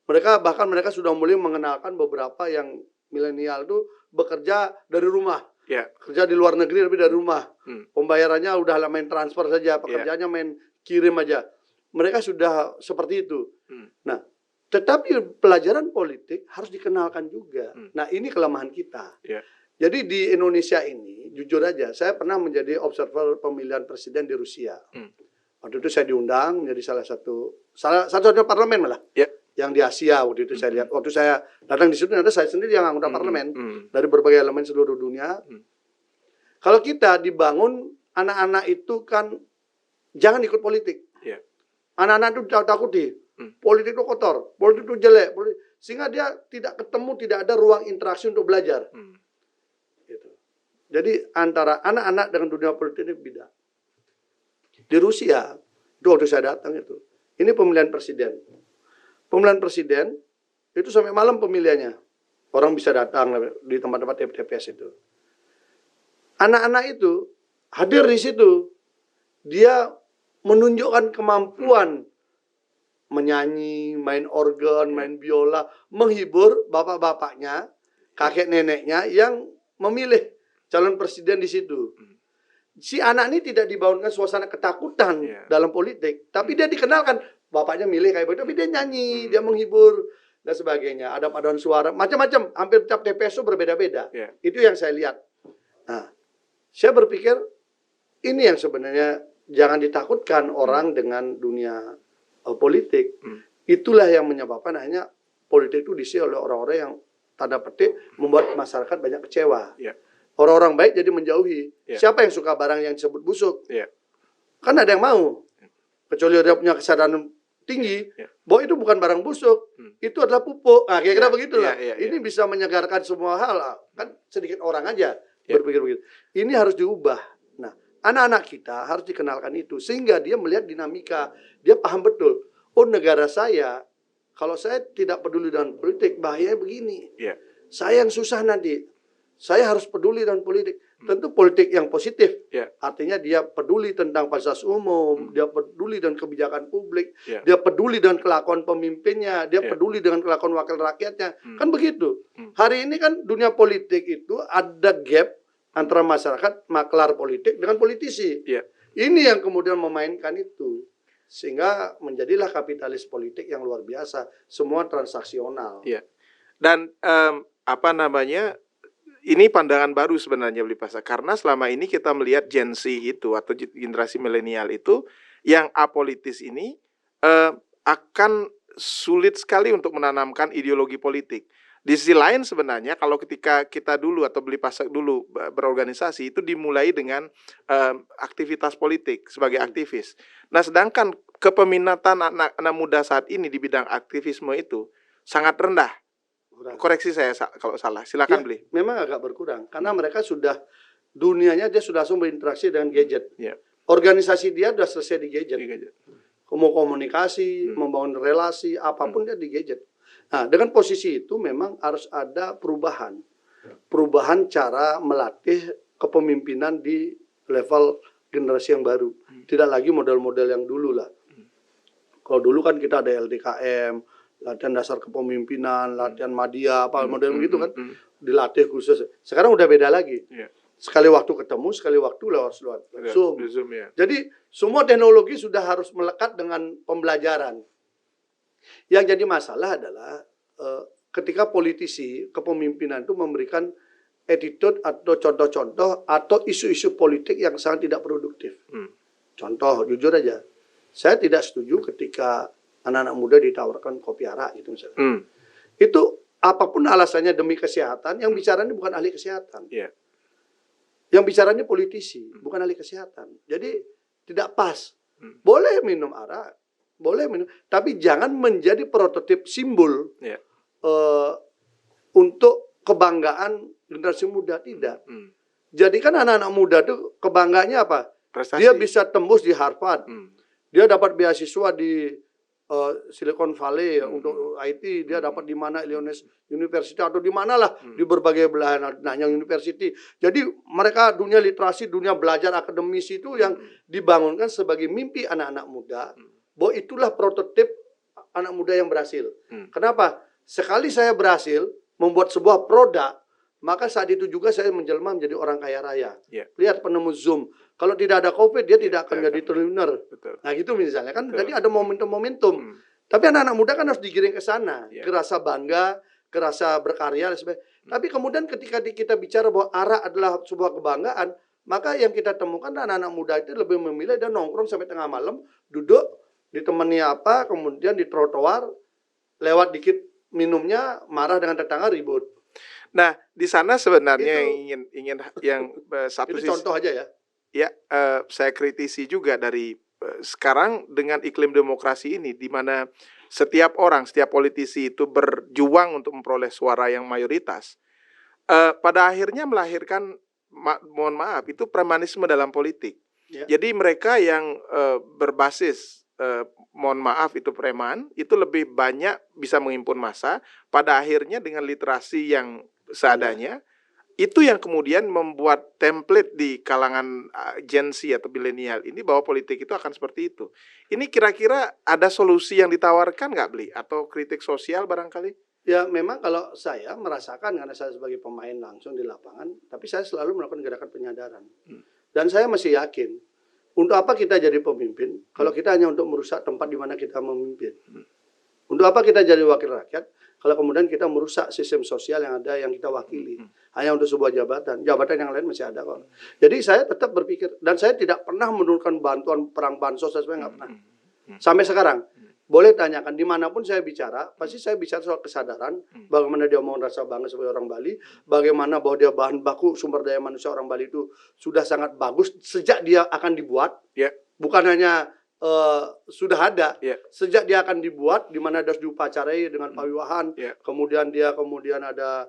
Mereka sudah mulai mengenalkan beberapa yang milenial itu bekerja dari rumah. Kerja di luar negeri tapi dari rumah. Pembayarannya udah main transfer saja, pekerjaannya main kirim aja. Mereka sudah seperti itu. Nah, tetapi pelajaran politik harus dikenalkan juga. Nah, ini kelemahan kita. Jadi di Indonesia ini, jujur aja, saya pernah menjadi observer pemilihan presiden di Rusia. Waktu itu saya diundang menjadi salah satu parlemen malah. Yang di Asia waktu itu saya lihat. Waktu saya datang di situ, ada saya sendiri yang anggota parlemen dari berbagai elemen seluruh dunia. Kalau kita dibangun anak-anak itu kan jangan ikut politik. Anak-anak itu takuti. Politik itu kotor, politik itu jelek, sehingga dia tidak ketemu, tidak ada ruang interaksi untuk belajar. Gitu. Jadi antara anak-anak dengan dunia politik ini beda. Di Rusia, itu waktu saya datang itu, ini pemilihan presiden. Pemilihan presiden itu sampai malam pemilihannya. Orang bisa datang di tempat-tempat TPS itu. Anak-anak itu hadir di situ. Dia menunjukkan kemampuan menyanyi, main organ, main biola, menghibur bapak-bapaknya, kakek neneknya yang memilih calon presiden di situ. Si anak ini tidak dibangunkan suasana ketakutan dalam politik, tapi dia dikenalkan bapaknya milih kayak begitu, tapi dia nyanyi, dia menghibur dan sebagainya. Ada paduan suara, macam-macam. Hampir tiap TPS itu berbeda-beda. Itu yang saya lihat. Nah, saya berpikir ini yang sebenarnya jangan ditakutkan orang dengan dunia politik. Itulah yang menyebabkan hanya politik itu diisi oleh orang-orang yang tanda petik membuat masyarakat banyak kecewa. Orang-orang baik jadi menjauhi. Siapa yang suka barang yang disebut busuk? Kan ada yang mau. Kecuali dia punya kesadaran tinggi, bahwa itu bukan barang busuk, itu adalah pupuk. Nah, kira-kira begitulah. Ini bisa menyegarkan semua hal. Kan sedikit orang aja berpikir begitu. Ini harus diubah. Nah, anak-anak kita harus dikenalkan itu sehingga dia melihat dinamika, dia paham betul. Oh, negara saya, kalau saya tidak peduli dengan politik, bahayanya begini. Saya yang susah nanti. Saya harus peduli dengan politik. Tentu politik yang positif. Artinya dia peduli tentang fasilitas umum, dia peduli dengan kebijakan publik, dia peduli dengan kelakuan pemimpinnya, dia peduli dengan kelakuan wakil rakyatnya. Kan begitu. Hari ini kan dunia politik itu ada gap antara masyarakat, maklar politik dengan politisi. Ini yang kemudian memainkan itu. Sehingga menjadilah kapitalis politik yang luar biasa. Semua transaksional. Dan ini pandangan baru sebenarnya Beli Pasar, karena selama ini kita melihat Gen Z itu atau generasi milenial itu yang apolitis ini akan sulit sekali untuk menanamkan ideologi politik. Di sisi lain sebenarnya kalau ketika kita dulu atau Beli Pasar dulu berorganisasi itu dimulai dengan aktivitas politik sebagai aktivis. Nah, sedangkan kepeminatan anak-anak muda saat ini di bidang aktivisme itu sangat rendah. Koreksi saya kalau salah, silakan Beli. Memang agak berkurang karena mereka sudah dunianya dia sudah langsung berinteraksi dengan gadget. Organisasi dia sudah selesai di gadget. Mau komunikasi, membangun relasi, apapun dia di gadget. Nah, dengan posisi itu memang harus ada perubahan cara melatih kepemimpinan di level generasi yang baru. Tidak lagi model-model yang dulu lah. Kalau dulu kan kita ada LDKM, latihan dasar kepemimpinan, latihan media, apa model begitu kan, dilatih khusus. Sekarang udah beda lagi. Sekali waktu ketemu, sekali waktu lewat Zoom. Jadi semua teknologi sudah harus melekat dengan pembelajaran. Yang jadi masalah adalah ketika politisi kepemimpinan itu memberikan attitude atau contoh-contoh atau isu-isu politik yang sangat tidak produktif. Contoh, jujur aja, saya tidak setuju ketika anak-anak muda ditawarkan kopi arak gitu misalnya. Itu apapun alasannya demi kesehatan, yang bicaranya bukan ahli kesehatan. Yang bicaranya politisi, bukan ahli kesehatan. Jadi tidak pas. Boleh minum arak, boleh minum, tapi jangan menjadi prototip simbol untuk kebanggaan generasi muda, tidak. Jadi kan anak-anak muda itu kebanggaannya apa? Prestasi. Dia bisa tembus di Harvard. Dia dapat beasiswa di Silicon Valley ya, untuk IT dia dapat di mana Illinois University atau di mana lah di berbagai belahan Nanyang University. Jadi mereka dunia literasi, dunia belajar akademisi itu yang dibangunkan sebagai mimpi anak-anak muda, bahwa itulah prototip anak muda yang berhasil. Kenapa? Sekali saya berhasil membuat sebuah produk, maka saat itu juga saya menjelma menjadi orang kaya raya. Lihat penemu Zoom. Kalau tidak ada COVID, dia tidak akan jadi triliuner. Nah gitu misalnya kan. Jadi ada momentum-momentum. Tapi anak-anak muda kan harus digiring ke sana. Ke rasa bangga, ke rasa berkarya dan sebagainya. Tapi kemudian ketika kita bicara bahwa arah adalah sebuah kebanggaan, maka yang kita temukan anak-anak muda itu lebih memilih dan nongkrong sampai tengah malam, duduk, ditemani apa, kemudian di trotoar, lewat dikit minumnya, marah dengan tetangga, ribut. Nah, di sana sebenarnya ingin yang satu itu contoh aja ya. Ya, saya kritisi juga dari sekarang dengan iklim demokrasi ini, di mana setiap orang, setiap politisi itu berjuang untuk memperoleh suara yang mayoritas. Pada akhirnya melahirkan, mohon maaf, itu premanisme dalam politik. Jadi mereka yang berbasis, mohon maaf, itu preman, itu lebih banyak bisa menghimpun massa. Pada akhirnya dengan literasi yang seadanya, itu yang kemudian membuat template di kalangan Gen Z atau milenial ini bahwa politik itu akan seperti itu. Ini kira-kira ada solusi yang ditawarkan nggak, Bli? Atau kritik sosial barangkali? Ya memang kalau saya merasakan, karena saya sebagai pemain langsung di lapangan, tapi saya selalu melakukan gerakan penyadaran. Dan saya masih yakin, untuk apa kita jadi pemimpin kalau kita hanya untuk merusak tempat di mana kita memimpin? Untuk apa kita jadi wakil rakyat kalau kemudian kita merusak sistem sosial yang ada yang kita wakili hanya untuk sebuah jabatan yang lain masih ada kok. Jadi saya tetap berpikir, dan saya tidak pernah menurunkan bantuan perang bansos, saya nggak pernah sampai sekarang. Boleh tanyakan dimanapun saya bicara, pasti saya bicara soal kesadaran, bagaimana dia mau rasa bangga sebagai orang Bali, bagaimana bahwa dia bahan baku sumber daya manusia orang Bali itu sudah sangat bagus sejak dia akan dibuat, bukan hanya sudah ada, sejak dia akan dibuat, di mana harus diupacarai dengan pawiwahan, kemudian ada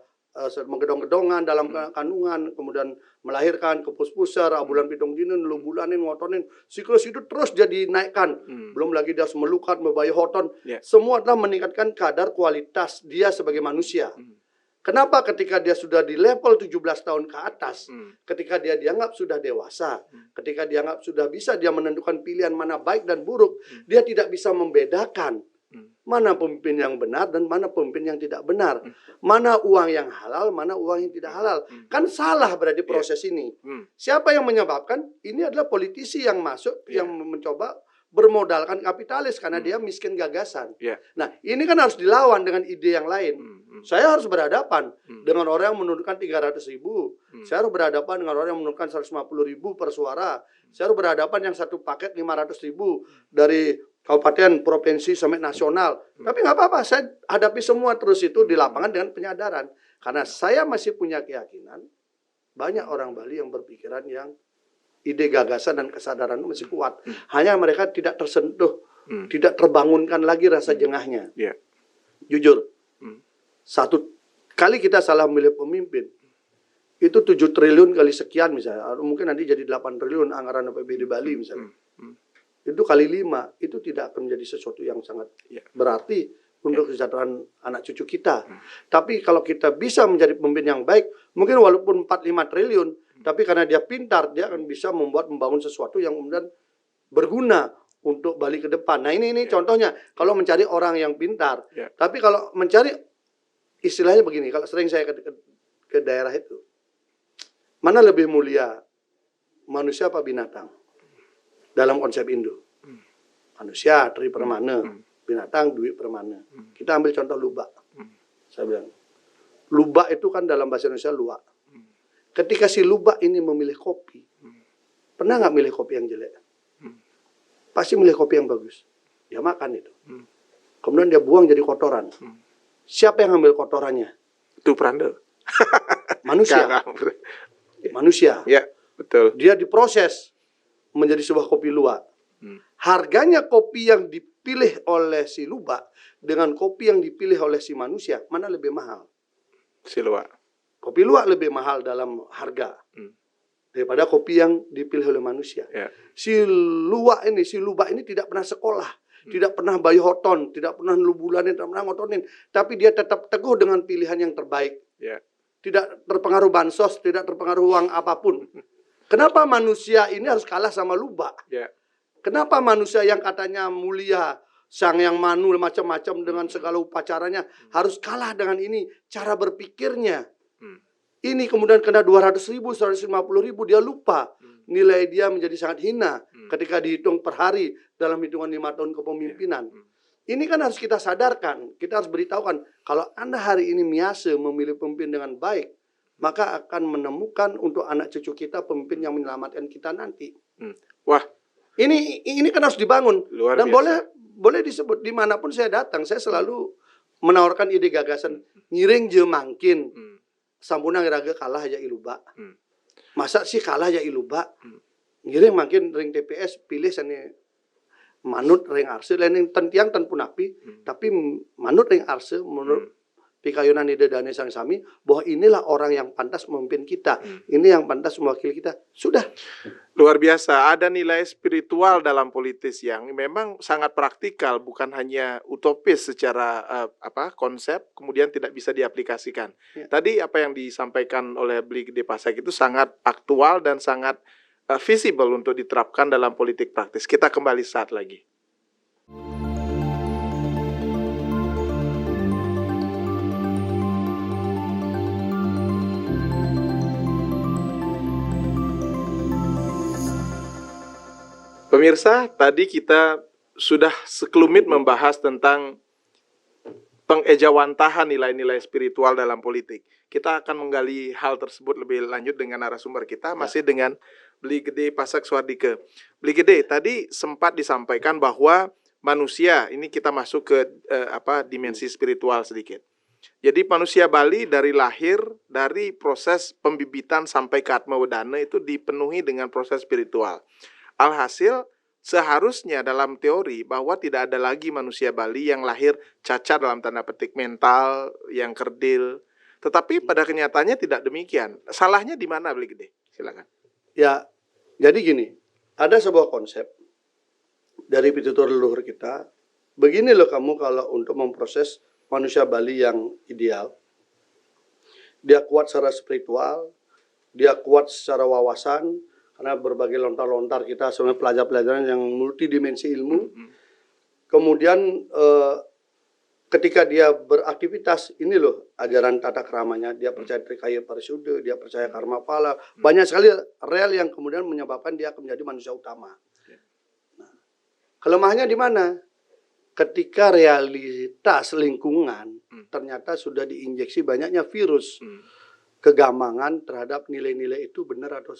menggedong-gedongan dalam kandungan, kemudian melahirkan ke puspuser, abulan pitung dinin, lu bulanin, ngotonin, siklus itu terus jadi naikkan. Belum lagi dia melukat, membayi hoton, semua adalah meningkatkan kadar kualitas dia sebagai manusia. Kenapa ketika dia sudah di level 17 tahun ke atas, ketika dia dianggap sudah dewasa, ketika dianggap sudah bisa dia menentukan pilihan mana baik dan buruk, dia tidak bisa membedakan mana pemimpin yang benar dan mana pemimpin yang tidak benar, mana uang yang halal, mana uang yang tidak halal. Kan salah berarti proses ini. Siapa yang menyebabkan? Ini adalah politisi yang masuk, yang mencoba bermodalkan kapitalis karena dia miskin gagasan. Nah, ini kan harus dilawan dengan ide yang lain. Saya harus berhadapan dengan orang yang menurunkan 300.000. Saya harus berhadapan dengan orang yang menurunkan 150.000 per suara. Saya harus berhadapan yang satu paket 500.000 dari kabupaten, provinsi sampai nasional. Tapi nggak apa-apa, saya hadapi semua terus itu di lapangan dengan penyadaran. Karena saya masih punya keyakinan banyak orang Bali yang berpikiran yang ide gagasan dan kesadaran itu masih kuat. Hanya mereka tidak tersentuh, tidak terbangunkan lagi rasa jengahnya. Jujur, satu kali kita salah memilih pemimpin, itu 7 triliun kali sekian misalnya, mungkin nanti jadi 8 triliun anggaran APBD Bali misalnya. Itu kali 5, itu tidak akan menjadi sesuatu yang sangat berarti untuk kesejahteraan anak cucu kita. Tapi kalau kita bisa menjadi pemimpin yang baik, mungkin walaupun 4-5 triliun, tapi karena dia pintar, dia akan bisa membangun sesuatu yang kemudian berguna untuk Bali ke depan. Nah ini contohnya, kalau mencari orang yang pintar. Tapi kalau mencari, istilahnya begini, kalau sering saya ke daerah itu, mana lebih mulia, manusia apa binatang? Dalam konsep Indo. Manusia, tri permana. Binatang, duit permana. Kita ambil contoh lubak. Saya bilang, lubak itu kan dalam bahasa Indonesia luwak. Ketika si lubak ini memilih kopi, pernah nggak milih kopi yang jelek? Pasti milih kopi yang bagus. Dia makan itu. Kemudian dia buang jadi kotoran. Siapa yang ngambil kotorannya? Itu peranda. Manusia. Manusia. Ya, betul. Dia diproses menjadi sebuah kopi luwak. Harganya kopi yang dipilih oleh si lubak dengan kopi yang dipilih oleh si manusia, mana lebih mahal? Si luwak. Kopi luwak lebih mahal dalam harga daripada kopi yang dipilih oleh manusia. Si lubak ini tidak pernah sekolah. tidak pernah bayohoton, tidak pernah lubulanin, tidak pernah ngotonin, tapi dia tetap teguh dengan pilihan yang terbaik. Tidak terpengaruh bansos, tidak terpengaruh uang apapun. Kenapa manusia ini harus kalah sama lubak? Kenapa manusia yang katanya mulia, sang yang manu macam-macam dengan segala upacaranya harus kalah dengan ini cara berpikirnya? Ini kemudian kena 200.000, 150.000, dia lupa nilai dia menjadi sangat hina ketika dihitung per hari dalam hitungan 5 tahun kepemimpinan. Ini kan harus kita sadarkan, kita harus beritahukan kalau Anda hari ini miasa memilih pemimpin dengan baik, maka akan menemukan untuk anak cucu kita pemimpin yang menyelamatkan kita nanti. Wah, ini kan harus dibangun. Luar Dan biasa. boleh disebut dimanapun saya datang, saya selalu menawarkan ide gagasan ngiring je mangkin. Sampuna ngiraga kalah aja iluba. Masa sih kalah aja iluba? Ngiring mangkin ring TPS pilih sana manut ring arse lain tentiang tan punapi, tapi manut ring arse menurut pikayunan ide dane sang sami bahwa inilah orang yang pantas memimpin kita. Ini yang pantas mewakili kita. Sudah. Luar biasa, ada nilai spiritual dalam politis yang memang sangat praktikal, bukan hanya utopis secara konsep, kemudian tidak bisa diaplikasikan. Tadi apa yang disampaikan oleh Bli Gede Pasek itu sangat aktual dan sangat visible untuk diterapkan dalam politik praktis. Kita kembali saat lagi. Pemirsa, tadi kita sudah sekelumit membahas tentang pengejawantahan nilai-nilai spiritual dalam politik. Kita akan menggali hal tersebut lebih lanjut dengan narasumber kita, masih dengan Bli Gede Pasek Suardike. Bli Gede, tadi sempat disampaikan bahwa manusia, ini kita masuk ke dimensi spiritual sedikit. Jadi manusia Bali dari lahir, dari proses pembibitan sampai ke Atma Wedana itu dipenuhi dengan proses spiritual. Alhasil, seharusnya dalam teori bahwa tidak ada lagi manusia Bali yang lahir cacat dalam tanda petik mental, yang kerdil. Tetapi pada kenyataannya tidak demikian. Salahnya di mana, Bli Gede? Silakan. Ya, jadi gini, ada sebuah konsep dari pitutur leluhur kita. Begini loh kamu kalau untuk memproses manusia Bali yang ideal. Dia kuat secara spiritual, dia kuat secara wawasan, karena berbagai lontar-lontar kita sebenarnya pelajaran-pelajaran yang multidimensi ilmu. Kemudian ketika dia beraktivitas, ini loh ajaran tata keramanya. Dia percaya Trikaya Parisude, dia percaya Karma Pala. Banyak sekali rel yang kemudian menyebabkan dia akan menjadi manusia utama. Nah, kelemahannya di mana? Ketika realitas lingkungan ternyata sudah diinjeksi banyaknya virus kegamangan terhadap nilai-nilai itu benar atau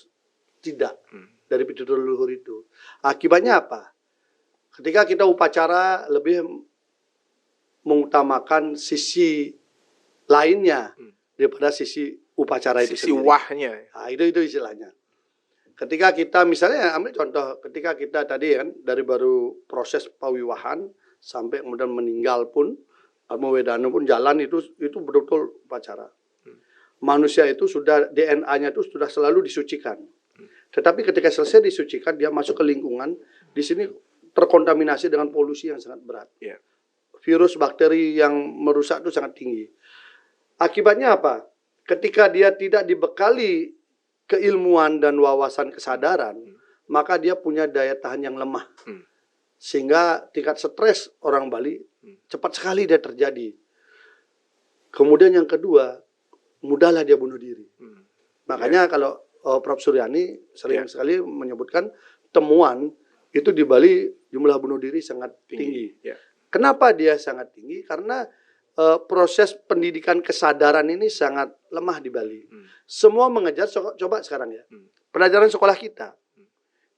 tidak dari pitutur leluhur itu. Akibatnya apa? Ketika kita upacara lebih mengutamakan sisi lainnya daripada sisi upacara itu sisi sendiri. wahnya. Nah, itu istilahnya. Ketika kita misalnya ambil contoh, ketika kita tadi kan dari baru proses pawiwahan sampai kemudian meninggal pun, Atma Wedana pun jalan itu betul-betul upacara. Manusia itu sudah DNA-nya itu sudah selalu disucikan. Tetapi ketika selesai disucikan, dia masuk ke lingkungan, di sini terkontaminasi dengan polusi yang sangat berat. Virus, bakteri yang merusak itu sangat tinggi. Akibatnya apa? Ketika dia tidak dibekali keilmuan dan wawasan kesadaran, maka dia punya daya tahan yang lemah. Sehingga tingkat stres orang Bali cepat sekali dia terjadi. Kemudian yang kedua, mudahlah dia bunuh diri. Makanya kalau Prof. Suryani sering sekali menyebutkan temuan itu di Bali jumlah bunuh diri sangat tinggi. Kenapa dia sangat tinggi? Karena proses pendidikan kesadaran ini sangat lemah di Bali. Semua mengejar, coba sekarang ya, pelajaran sekolah kita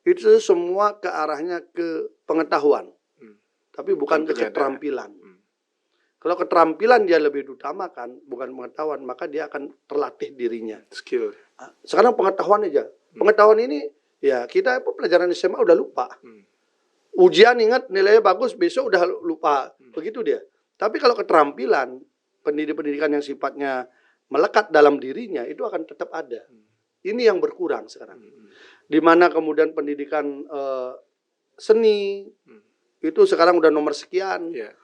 itu semua ke arahnya ke pengetahuan, tapi bukan ke keterampilan. Kalau keterampilan dia lebih diutamakan, bukan pengetahuan, maka dia akan terlatih dirinya. Skill. Sekarang pengetahuan aja. Pengetahuan ini, ya kita pelajaran SMA udah lupa. Ujian ingat nilainya bagus, besok udah lupa. Begitu dia. Tapi kalau keterampilan, pendidikan yang sifatnya melekat dalam dirinya, itu akan tetap ada. Ini yang berkurang sekarang. Di mana kemudian pendidikan seni, itu sekarang udah nomor sekian. Ya.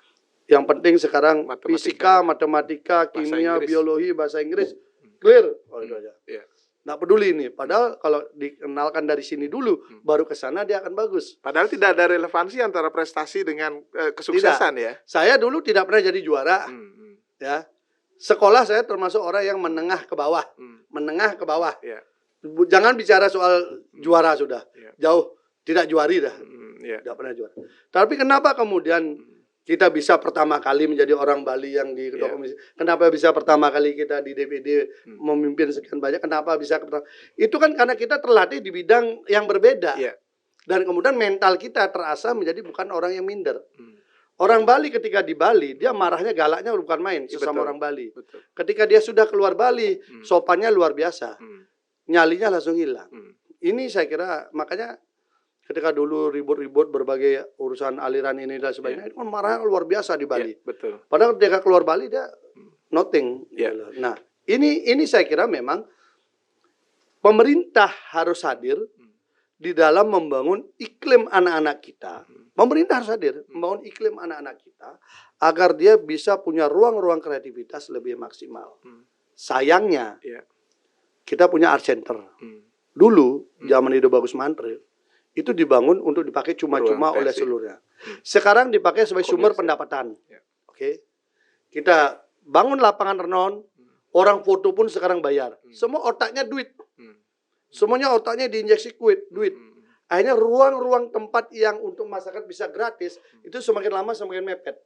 Yang penting sekarang fisika, matematika, kimia, biologi, bahasa Inggris, clear. Oh, itu aja. Ya. Nggak peduli ini. Padahal kalau dikenalkan dari sini dulu, baru ke sana dia akan bagus. Padahal tidak ada relevansi antara prestasi dengan kesuksesan ya. Saya dulu tidak pernah jadi juara. Ya. Sekolah saya termasuk orang yang menengah ke bawah. Menengah ke bawah. Ya. Jangan bicara soal juara sudah. Jauh. Tidak juari dah. Tidak pernah juara. Tapi kenapa kemudian kita bisa pertama kali menjadi orang Bali yang di ketua komisi? Kenapa bisa pertama kali kita di DPD memimpin sekian banyak? Kenapa bisa pertama? Itu kan karena kita terlatih di bidang yang berbeda. Dan kemudian mental kita terasa menjadi bukan orang yang minder. Orang Bali ketika di Bali, dia marahnya galaknya bukan main sesama orang Bali. Betul. Ketika dia sudah keluar Bali, sopannya luar biasa. Nyalinya langsung hilang. Ini saya kira makanya ketika dulu ribut-ribut berbagai urusan aliran ini dan sebagainya, itu kan marahnya luar biasa di Bali. Betul. Padahal ketika keluar Bali dia nothing. Nah, ini saya kira memang pemerintah harus hadir di dalam membangun iklim anak-anak kita. Pemerintah harus hadir membangun iklim anak-anak kita agar dia bisa punya ruang-ruang kreativitas lebih maksimal. Sayangnya kita punya art center. Dulu zaman Ido Bagus Mantri itu dibangun untuk dipakai cuma-cuma oleh seluruhnya. Sekarang dipakai sebagai sumber pendapatan. Oke. Kita bangun lapangan renon, orang foto pun sekarang bayar. Semua otaknya duit. Semuanya otaknya diinjeksi duit. Akhirnya ruang-ruang tempat yang untuk masyarakat bisa gratis itu semakin lama semakin mepet.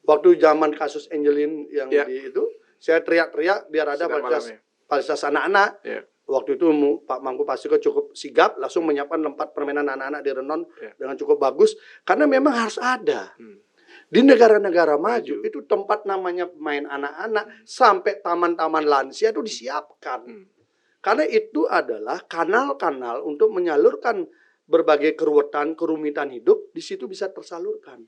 Waktu zaman kasus Angelin yang di itu, saya teriak-teriak biar ada fasilitas anak-anak. Waktu itu Pak Mangku Pasiko cukup sigap, langsung menyiapkan tempat permainan anak-anak di Renon dengan cukup bagus, karena memang harus ada. Di negara-negara maju itu tempat namanya main anak-anak sampai taman-taman lansia itu disiapkan. Karena itu adalah kanal-kanal untuk menyalurkan berbagai keruwetan, kerumitan hidup, di situ bisa tersalurkan.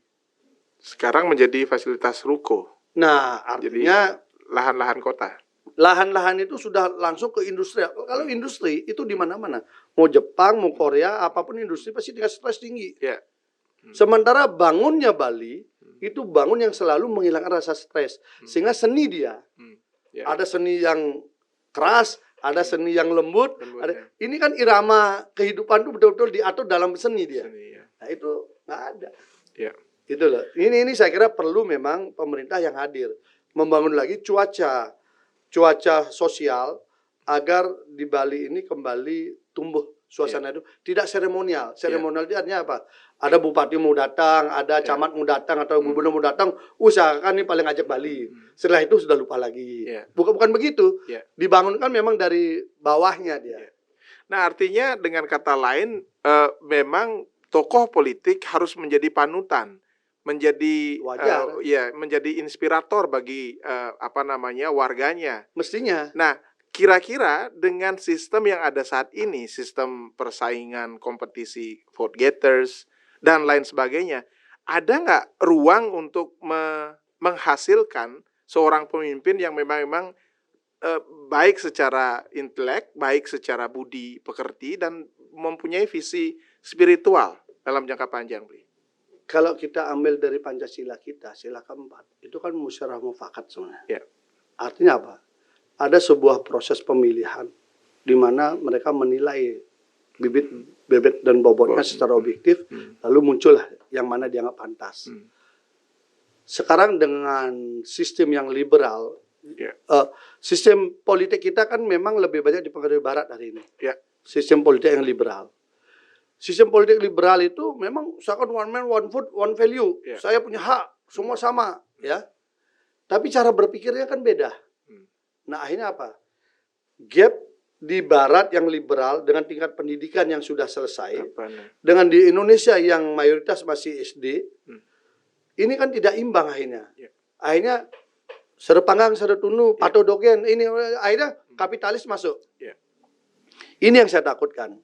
Sekarang menjadi fasilitas ruko. Nah, artinya lahan-lahan kota. Lahan-lahan itu sudah langsung ke industri. Kalau industri itu di mana-mana, mau Jepang, mau Korea, apapun industri pasti tingkat stres tinggi. Sementara bangunnya Bali itu bangun yang selalu menghilangkan rasa stres, sehingga seni dia ada seni yang keras, ada seni yang lembut. Ini kan irama kehidupan itu betul-betul diatur dalam seni dia. Nah itu nggak ada. Itu loh. Ini saya kira perlu memang pemerintah yang hadir membangun lagi cuaca sosial agar di Bali ini kembali tumbuh suasana itu tidak seremonial. Seremonial itu artinya apa? Ada bupati mau datang, ada camat mau datang atau gubernur mau datang, usahakan ini paling ajak Bali. Setelah itu sudah lupa lagi. Bukan begitu. Dibangunkan memang dari bawahnya dia. Nah, artinya dengan kata lain memang tokoh politik harus menjadi panutan, menjadi menjadi inspirator bagi warganya. Mestinya. Nah, kira-kira dengan sistem yang ada saat ini, sistem persaingan kompetisi vote getters dan lain sebagainya, ada nggak ruang untuk menghasilkan seorang pemimpin yang memang baik secara intelek, baik secara budi pekerti, dan mempunyai visi spiritual dalam jangka panjang, Bli? Kalau kita ambil dari Pancasila kita, sila keempat, itu kan musyawarah mufakat sebenarnya. Artinya apa? Ada sebuah proses pemilihan di mana mereka menilai bibit dan bobotnya secara objektif, lalu muncullah yang mana dianggap pantas. Sekarang dengan sistem yang liberal, sistem politik kita kan memang lebih banyak dipengaruhi Barat hari ini. Sistem politik yang liberal. Sistem politik liberal itu memang seakan one man, one vote, one value. Saya punya hak, semua sama, ya. Tapi cara berpikirnya kan beda. Nah, akhirnya apa? Gap di Barat yang liberal dengan tingkat pendidikan yang sudah selesai, dengan di Indonesia yang mayoritas masih SD, ini kan tidak imbang akhirnya. Akhirnya serepanggang, seretunu, patodogen, ini akhirnya kapitalis masuk. Ini yang saya takutkan.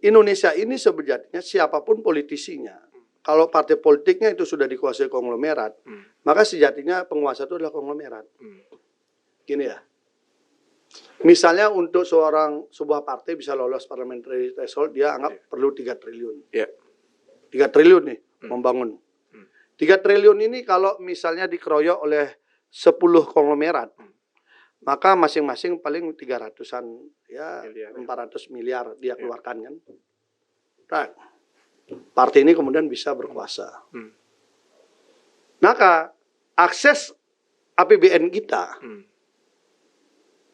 Indonesia ini sejatinya siapapun politisinya, kalau partai politiknya itu sudah dikuasai konglomerat, maka sejatinya penguasa itu adalah konglomerat. Gini ya, misalnya untuk sebuah partai bisa lolos parliamentary threshold, dia anggap perlu 3 triliun. 3 triliun nih membangun. Hmm. 3 triliun ini kalau misalnya dikeroyok oleh 10 konglomerat, maka masing-masing paling 300-an, ya Miliar. 400 miliar dia keluarkan kan. Nah, partai ini kemudian bisa berkuasa. Hmm. Maka akses APBN kita Hmm.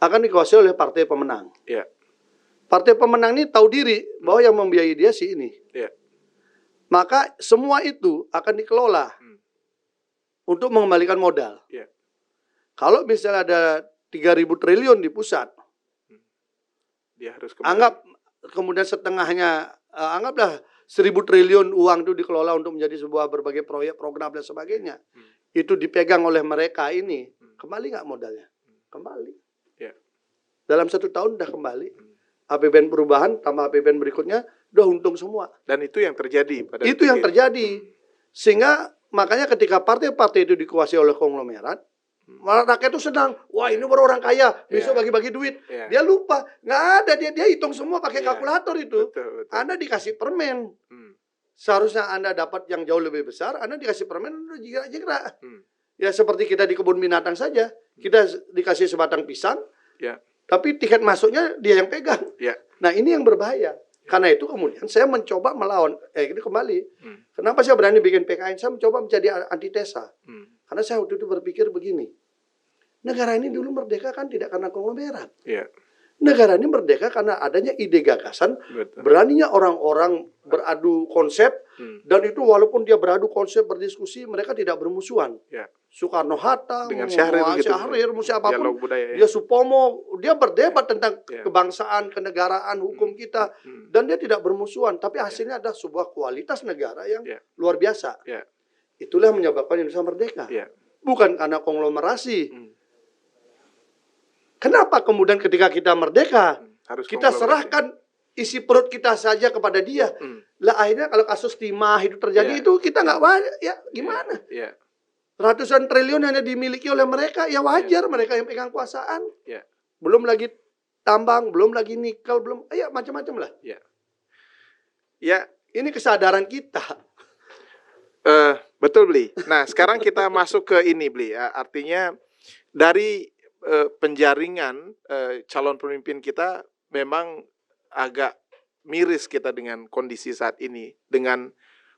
akan dikuasai oleh partai pemenang. Ya. Partai pemenang ini tahu diri bahwa yang membiayai dia si ini. Ya. Maka semua itu akan dikelola untuk mengembalikan modal. Ya. Kalau misalnya ada 3.000 triliun di pusat, Dia harus kembali. anggap kemudian setengahnya, anggaplah 1.000 triliun uang itu dikelola untuk menjadi sebuah berbagai proyek, program dan sebagainya. Itu dipegang oleh mereka ini, kembali nggak modalnya? Kembali. Ya. Dalam 1 tahun udah kembali. APBN perubahan tambah APBN berikutnya udah untung semua. Dan itu yang terjadi pada Itu yang terjadi. Sehingga makanya ketika partai-partai itu dikuasai oleh konglomerat, malah rakyat itu senang. Wah, ini baru orang kaya, besok bagi-bagi duit. Ya. Dia lupa, nggak ada, dia hitung semua pakai Ya. kalkulator itu. Betul. Anda dikasih permen, Hmm. seharusnya Anda dapat yang jauh lebih besar, Anda dikasih permen, udah jingkrak-jingkrak. Hmm. Ya seperti kita di kebun binatang saja, kita dikasih sebatang pisang, Ya. tapi tiket masuknya dia yang pegang. Ya. Nah ini yang berbahaya. Karena itu kemudian saya mencoba melawan, ini kembali. Hmm. Kenapa saya berani bikin PKN? Saya mencoba menjadi antitesa. Hmm. Karena saya waktu itu berpikir begini, negara ini dulu merdeka kan tidak karena konglomerat. Ya. Negara ini merdeka karena adanya ide gagasan, Betul. beraninya orang-orang beradu konsep, dan itu walaupun dia beradu konsep, berdiskusi, mereka tidak bermusuhan. Ya. Soekarno-Hatta, Dengan Syahrir gitu. Syahrir, apapun, Dialog budaya, ya. dia Supomo, dia berdebat tentang Ya. kebangsaan, kenegaraan, hukum kita, dan dia tidak bermusuhan. Tapi hasilnya adalah sebuah kualitas negara yang Ya. luar biasa. Ya. Itulah yang menyebabkan Indonesia merdeka. Ya. Bukan karena konglomerasi. Hmm. Kenapa kemudian ketika kita merdeka, Harus kita konglomerasi. serahkan isi perut kita saja kepada dia? Lah akhirnya kalau kasus timah itu terjadi, Ya. itu kita nggak ya gimana? Ya. Ratusan triliun hanya dimiliki oleh mereka, ya wajar mereka yang pegang kuasaan. Ya. Belum lagi tambang, belum lagi nikel, belum, ya macam-macam lah. Ya. Ya. Ini kesadaran kita. Betul, Bli. Nah, sekarang kita masuk ke ini, Bli. Artinya dari penjaringan calon pemimpin kita memang agak miris kita dengan kondisi saat ini. Dengan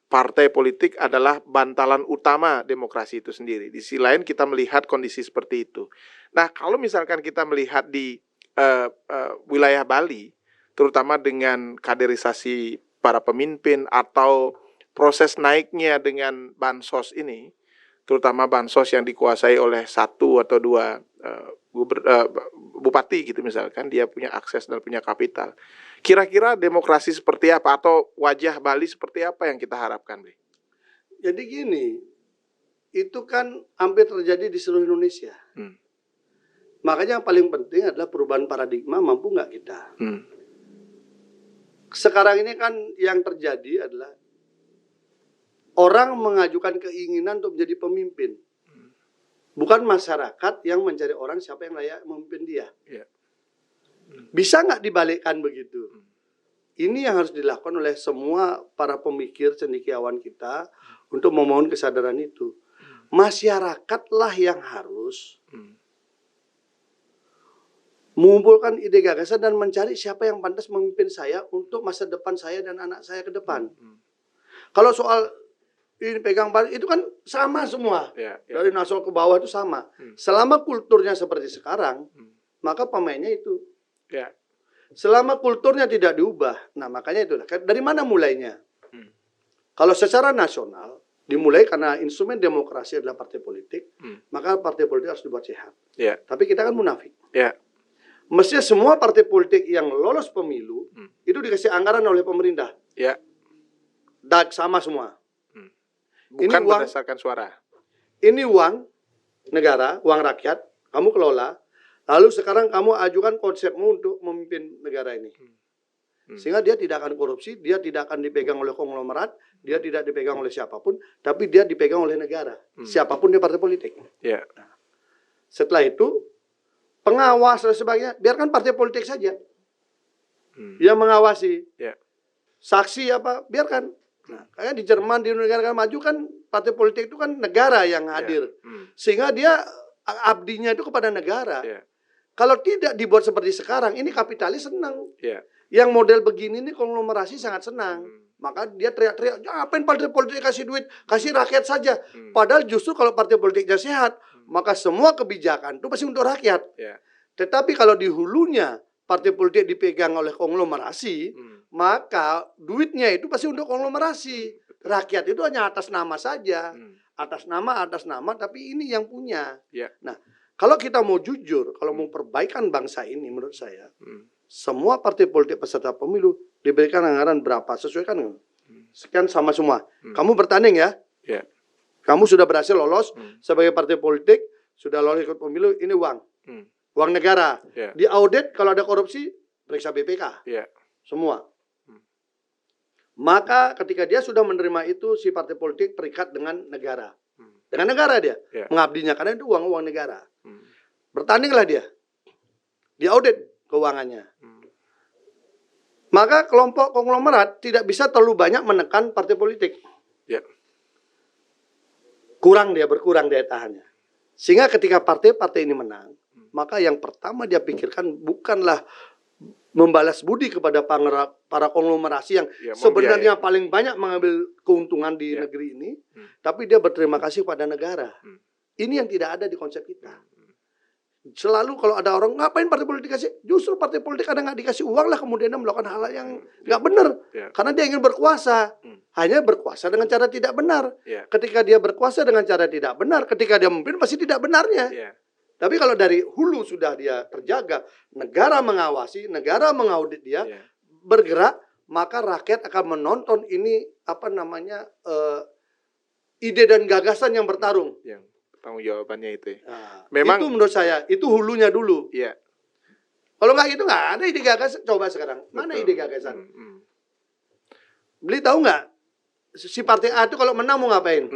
partai politik adalah bantalan utama demokrasi itu sendiri. Di sisi lain kita melihat kondisi seperti itu. Nah, kalau misalkan kita melihat di wilayah Bali, terutama dengan kaderisasi para pemimpin atau proses naiknya dengan bansos ini, terutama bansos yang dikuasai oleh 1 atau 2 bupati gitu misalkan, dia punya akses dan punya kapital. Kira-kira demokrasi seperti apa atau wajah Bali seperti apa yang kita harapkan, Bli? Jadi gini, itu kan hampir terjadi di seluruh Indonesia. Makanya yang paling penting adalah perubahan paradigma, mampu nggak kita? Sekarang ini kan yang terjadi adalah orang mengajukan keinginan untuk menjadi pemimpin. Bukan masyarakat yang mencari orang siapa yang layak memimpin dia. Ya. Bisa nggak dibalikkan begitu? Ini yang harus dilakukan oleh semua para pemikir cendekiawan kita untuk memohon kesadaran itu. Masyarakatlah yang harus mengumpulkan ide gagasan dan mencari siapa yang pantas memimpin saya untuk masa depan saya dan anak saya ke depan. Kalau soal ini pegang itu kan sama semua. Ya. Dari nasional ke bawah itu sama. Selama kulturnya seperti sekarang, maka pemainnya itu. Ya. Selama kulturnya tidak diubah, nah makanya itulah. Dari mana mulainya? Kalau secara nasional, dimulai karena instrumen demokrasi adalah partai politik, maka partai politik harus dibuat sehat. Ya. Tapi kita kan munafik. Ya. Mestinya semua partai politik yang lolos pemilu, itu dikasih anggaran oleh pemerintah. Ya. Sama semua. Bukan Ini uang- berdasarkan suara. Ini uang negara, uang rakyat, kamu kelola, lalu sekarang kamu ajukan konsepmu untuk memimpin negara ini. Sehingga dia tidak akan korupsi, dia tidak akan dipegang oleh konglomerat, dia tidak dipegang oleh siapapun, tapi dia dipegang oleh negara. Siapapun dia partai politik. Ya. Setelah itu, pengawas dan sebagainya, biarkan partai politik saja. Dia mengawasi. Ya. Saksi apa, biarkan. Nah, kayak di Jerman, di negara maju kan partai politik itu kan negara yang hadir. Sehingga dia abdinya itu kepada negara. Kalau tidak dibuat seperti sekarang, ini kapitalis senang. Yang model begini nih konglomerasi sangat senang. Maka dia teriak-teriak, ngapain partai politik kasih duit, kasih rakyat saja. Padahal justru kalau partai politiknya sehat, maka semua kebijakan itu pasti untuk rakyat. Tetapi kalau di hulunya partai politik dipegang oleh konglomerasi, maka duitnya itu pasti untuk konglomerasi. Rakyat itu hanya atas nama saja. Atas nama, tapi ini yang punya. Nah, kalau kita mau jujur, kalau mau perbaikan bangsa ini menurut saya, semua partai politik peserta pemilu diberikan anggaran berapa, sesuaikan dengan sekian sama semua. Kamu bertanding ya, kamu sudah berhasil lolos sebagai partai politik, sudah lolos ikut pemilu, ini uang, uang negara. Di audit kalau ada korupsi, periksa BPK, semua. Maka ketika dia sudah menerima itu, si partai politik terikat dengan negara, dia mengabdinya karena itu uang negara. Bertandinglah dia, di audit keuangannya. Maka kelompok konglomerat tidak bisa terlalu banyak menekan partai politik. Berkurang daya tahannya. Sehingga ketika partai-partai ini menang, maka yang pertama dia pikirkan bukanlah membalas budi kepada para konglomerasi yang sebenarnya paling banyak mengambil keuntungan di negeri ini, tapi dia berterima kasih pada negara. Ini yang tidak ada di konsep kita. Selalu kalau ada orang ngapain partai politik kasih, justru partai politik kadang nggak dikasih uang lah, kemudian dia melakukan hal yang nggak benar, karena dia ingin berkuasa, hanya berkuasa dengan cara tidak benar. Ketika dia berkuasa dengan cara tidak benar, ketika dia memimpin pasti tidak benarnya. Tapi kalau dari hulu sudah dia terjaga, negara mengawasi, negara mengaudit dia, bergerak, maka rakyat akan menonton ini ide dan gagasan yang bertarung. Tanggung jawabannya itu. Nah, memang itu menurut saya itu hulunya dulu. Kalau nggak itu nggak ada ide gagasan. Coba sekarang mana ide gagasan? Beli tahu nggak? Si partai A itu kalau menang mau ngapain?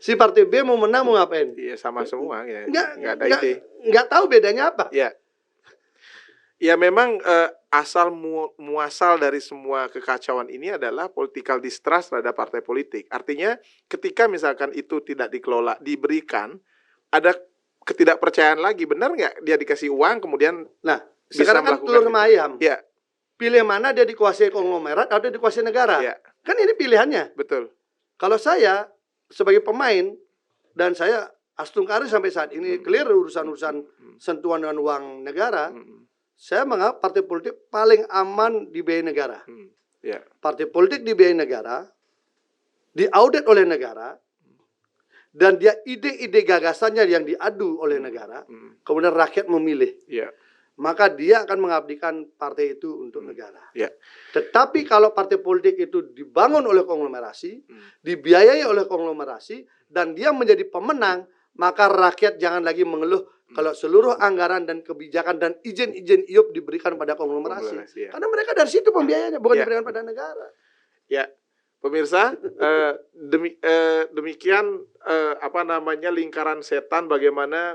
Si partai B mau menang mau ngapain? Sama semua. Nggak ada ide. Nggak tahu bedanya apa? Ya memang asal muasal dari semua kekacauan ini adalah political distrust terhadap partai politik. Artinya ketika misalkan itu tidak dikelola, diberikan, ada ketidakpercayaan lagi. Benar nggak dia dikasih uang kemudian sekarang kan telur sama ayam. Pilih mana dia dikuasai konglomerat atau dikuasai negara. Kan ini pilihannya. Betul. Kalau saya sebagai pemain dan saya Astung Karir sampai saat ini clear urusan-urusan sentuhan dengan uang negara, saya menganggap partai politik paling aman dibiayai negara. Partai politik dibiayai negara, diaudit oleh negara, dan dia ide-ide gagasannya yang diadu oleh negara, kemudian rakyat memilih. Maka dia akan mengabdikan partai itu untuk negara. Tetapi kalau partai politik itu dibangun oleh konglomerasi, dibiayai oleh konglomerasi, dan dia menjadi pemenang, maka rakyat jangan lagi mengeluh kalau seluruh anggaran dan kebijakan dan izin-izin IUP diberikan pada konglomerasi. Karena mereka dari situ pembiayanya, bukan diberikan pada negara. Pemirsa, demikian lingkaran setan bagaimana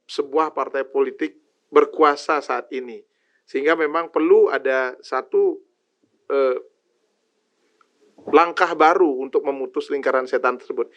sebuah partai politik berkuasa saat ini. Sehingga memang perlu ada satu langkah baru untuk memutus lingkaran setan tersebut.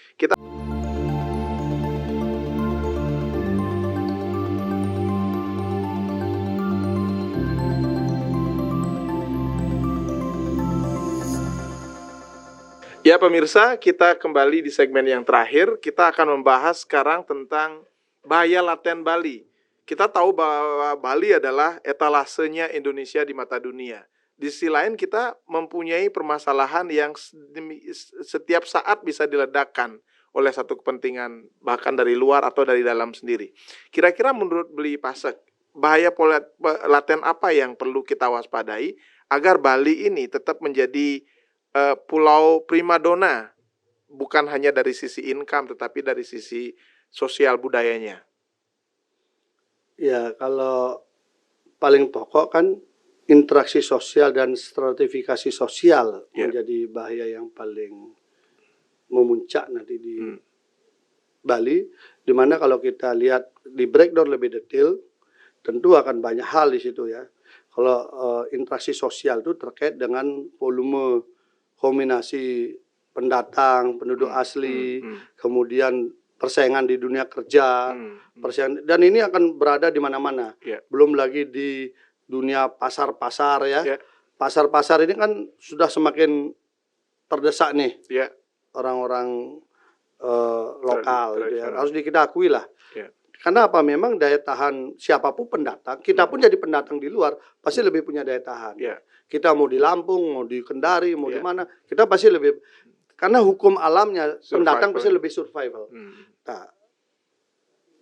Ya pemirsa, kita kembali di segmen yang terakhir. Kita akan membahas sekarang tentang bahaya laten Bali. Kita tahu bahwa Bali adalah etalasenya Indonesia di mata dunia. Di sisi lain kita mempunyai permasalahan yang setiap saat bisa diledakkan oleh satu kepentingan bahkan dari luar atau dari dalam sendiri. Kira-kira menurut Beli Pasek, bahaya laten apa yang perlu kita waspadai agar Bali ini tetap menjadi pulau primadona, bukan hanya dari sisi income tetapi dari sisi sosial budayanya? Ya, kalau paling pokok kan interaksi sosial dan stratifikasi sosial menjadi bahaya yang paling memuncak nanti di Bali, dimana kalau kita lihat di breakdown lebih detail, tentu akan banyak hal di situ ya. Kalau interaksi sosial itu terkait dengan volume kombinasi pendatang, penduduk asli, kemudian persaingan di dunia kerja, persaingan, dan ini akan berada di mana-mana. Belum lagi di dunia pasar-pasar ya. Pasar-pasar ini kan sudah semakin terdesak nih. Orang-orang lokal gitu ya. Harus kita akui lah. Karena apa? Memang daya tahan siapapun pendatang, kita pun jadi pendatang di luar pasti lebih punya daya tahan. Kita mau di Lampung, mau di Kendari, mau di mana, kita pasti lebih, karena hukum alamnya pendatang pasti lebih survival. Nah,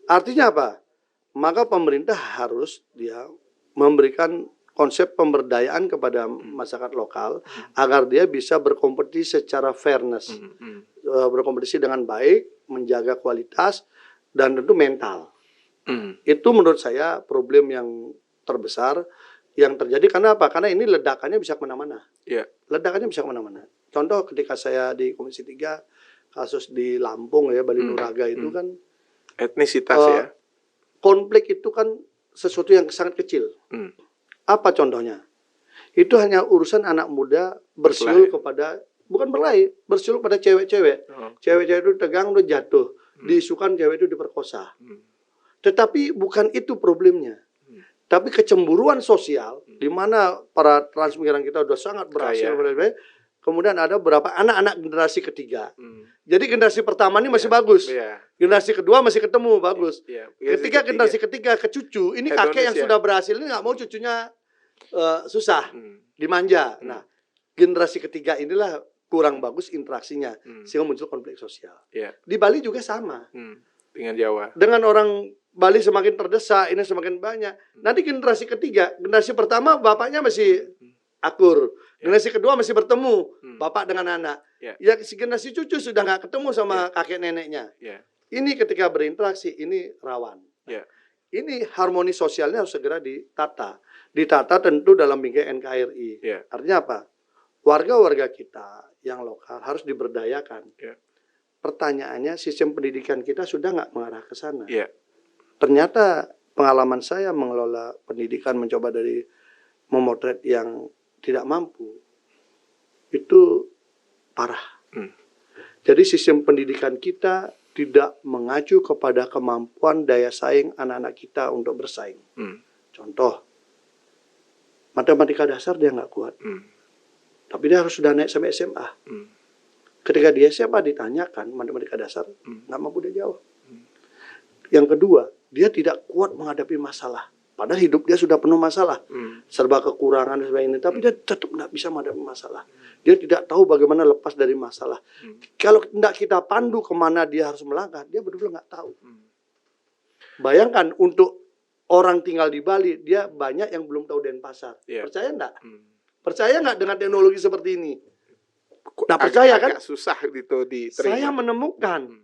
artinya apa? Maka pemerintah harus dia memberikan konsep pemberdayaan kepada masyarakat lokal agar dia bisa berkompetisi secara fairness, berkompetisi dengan baik, menjaga kualitas dan tentu mental. Itu menurut saya problem yang terbesar yang terjadi. Karena apa? Karena ini ledakannya bisa kemana-mana. Ledakannya bisa kemana-mana. Contoh ketika saya di Komisi 3 kasus di Lampung ya, Bali Nuraga itu kan etnisitas ya. Konflik itu kan sesuatu yang sangat kecil. Apa contohnya? Itu hanya urusan anak muda bersiul kepada, bukan berlahi, bersiul pada cewek-cewek. Cewek-cewek itu tegang udah jatuh, diisukan cewek itu diperkosa. Tetapi bukan itu problemnya. Tapi kecemburuan sosial, di mana para transmigran kita sudah sangat berhasil. Kemudian ada beberapa anak-anak generasi ketiga. Jadi generasi pertama ini masih bagus. Generasi kedua masih ketemu, bagus. Ketika generasi ketiga ke cucu, ini kakek yang sudah berhasil, ini nggak mau cucunya susah, dimanja. Nah, generasi ketiga inilah kurang bagus interaksinya, sehingga muncul konflik sosial. Di Bali juga sama. Dengan Jawa. Dengan orang Bali semakin terdesak, ini semakin banyak. Nanti generasi ketiga, generasi pertama bapaknya masih akur, generasi kedua masih bertemu bapak dengan anak. Ya generasi cucu sudah nggak ketemu sama kakek neneknya. Ini ketika berinteraksi ini rawan. Ini harmoni sosialnya harus segera ditata. Ditata tentu dalam bingkai NKRI. Artinya apa? Warga-warga kita yang lokal harus diberdayakan. Pertanyaannya, sistem pendidikan kita sudah nggak mengarah ke sana. Ternyata pengalaman saya mengelola pendidikan, mencoba dari memotret yang tidak mampu, itu parah. Jadi sistem pendidikan kita tidak mengacu kepada kemampuan daya saing anak-anak kita untuk bersaing. Contoh, matematika dasar dia nggak kuat, tapi dia harus sudah naik sampai SMA. Ketika dia SMA ditanyakan matematika dasar, nggak mampu dia jawab. Yang kedua, dia tidak kuat menghadapi masalah. Padahal hidup dia sudah penuh masalah, serba kekurangan dan sebagainya. Tapi dia tetap nggak bisa menghadapi masalah. Dia tidak tahu bagaimana lepas dari masalah. Kalau tidak kita pandu kemana dia harus melangkah, dia betul-betul nggak tahu. Bayangkan untuk orang tinggal di Bali, dia banyak yang belum tahu Denpasar. Percaya nggak? Percaya nggak dengan teknologi seperti ini? Nah, percaya kan? Susah gitu diterima. Saya menemukan,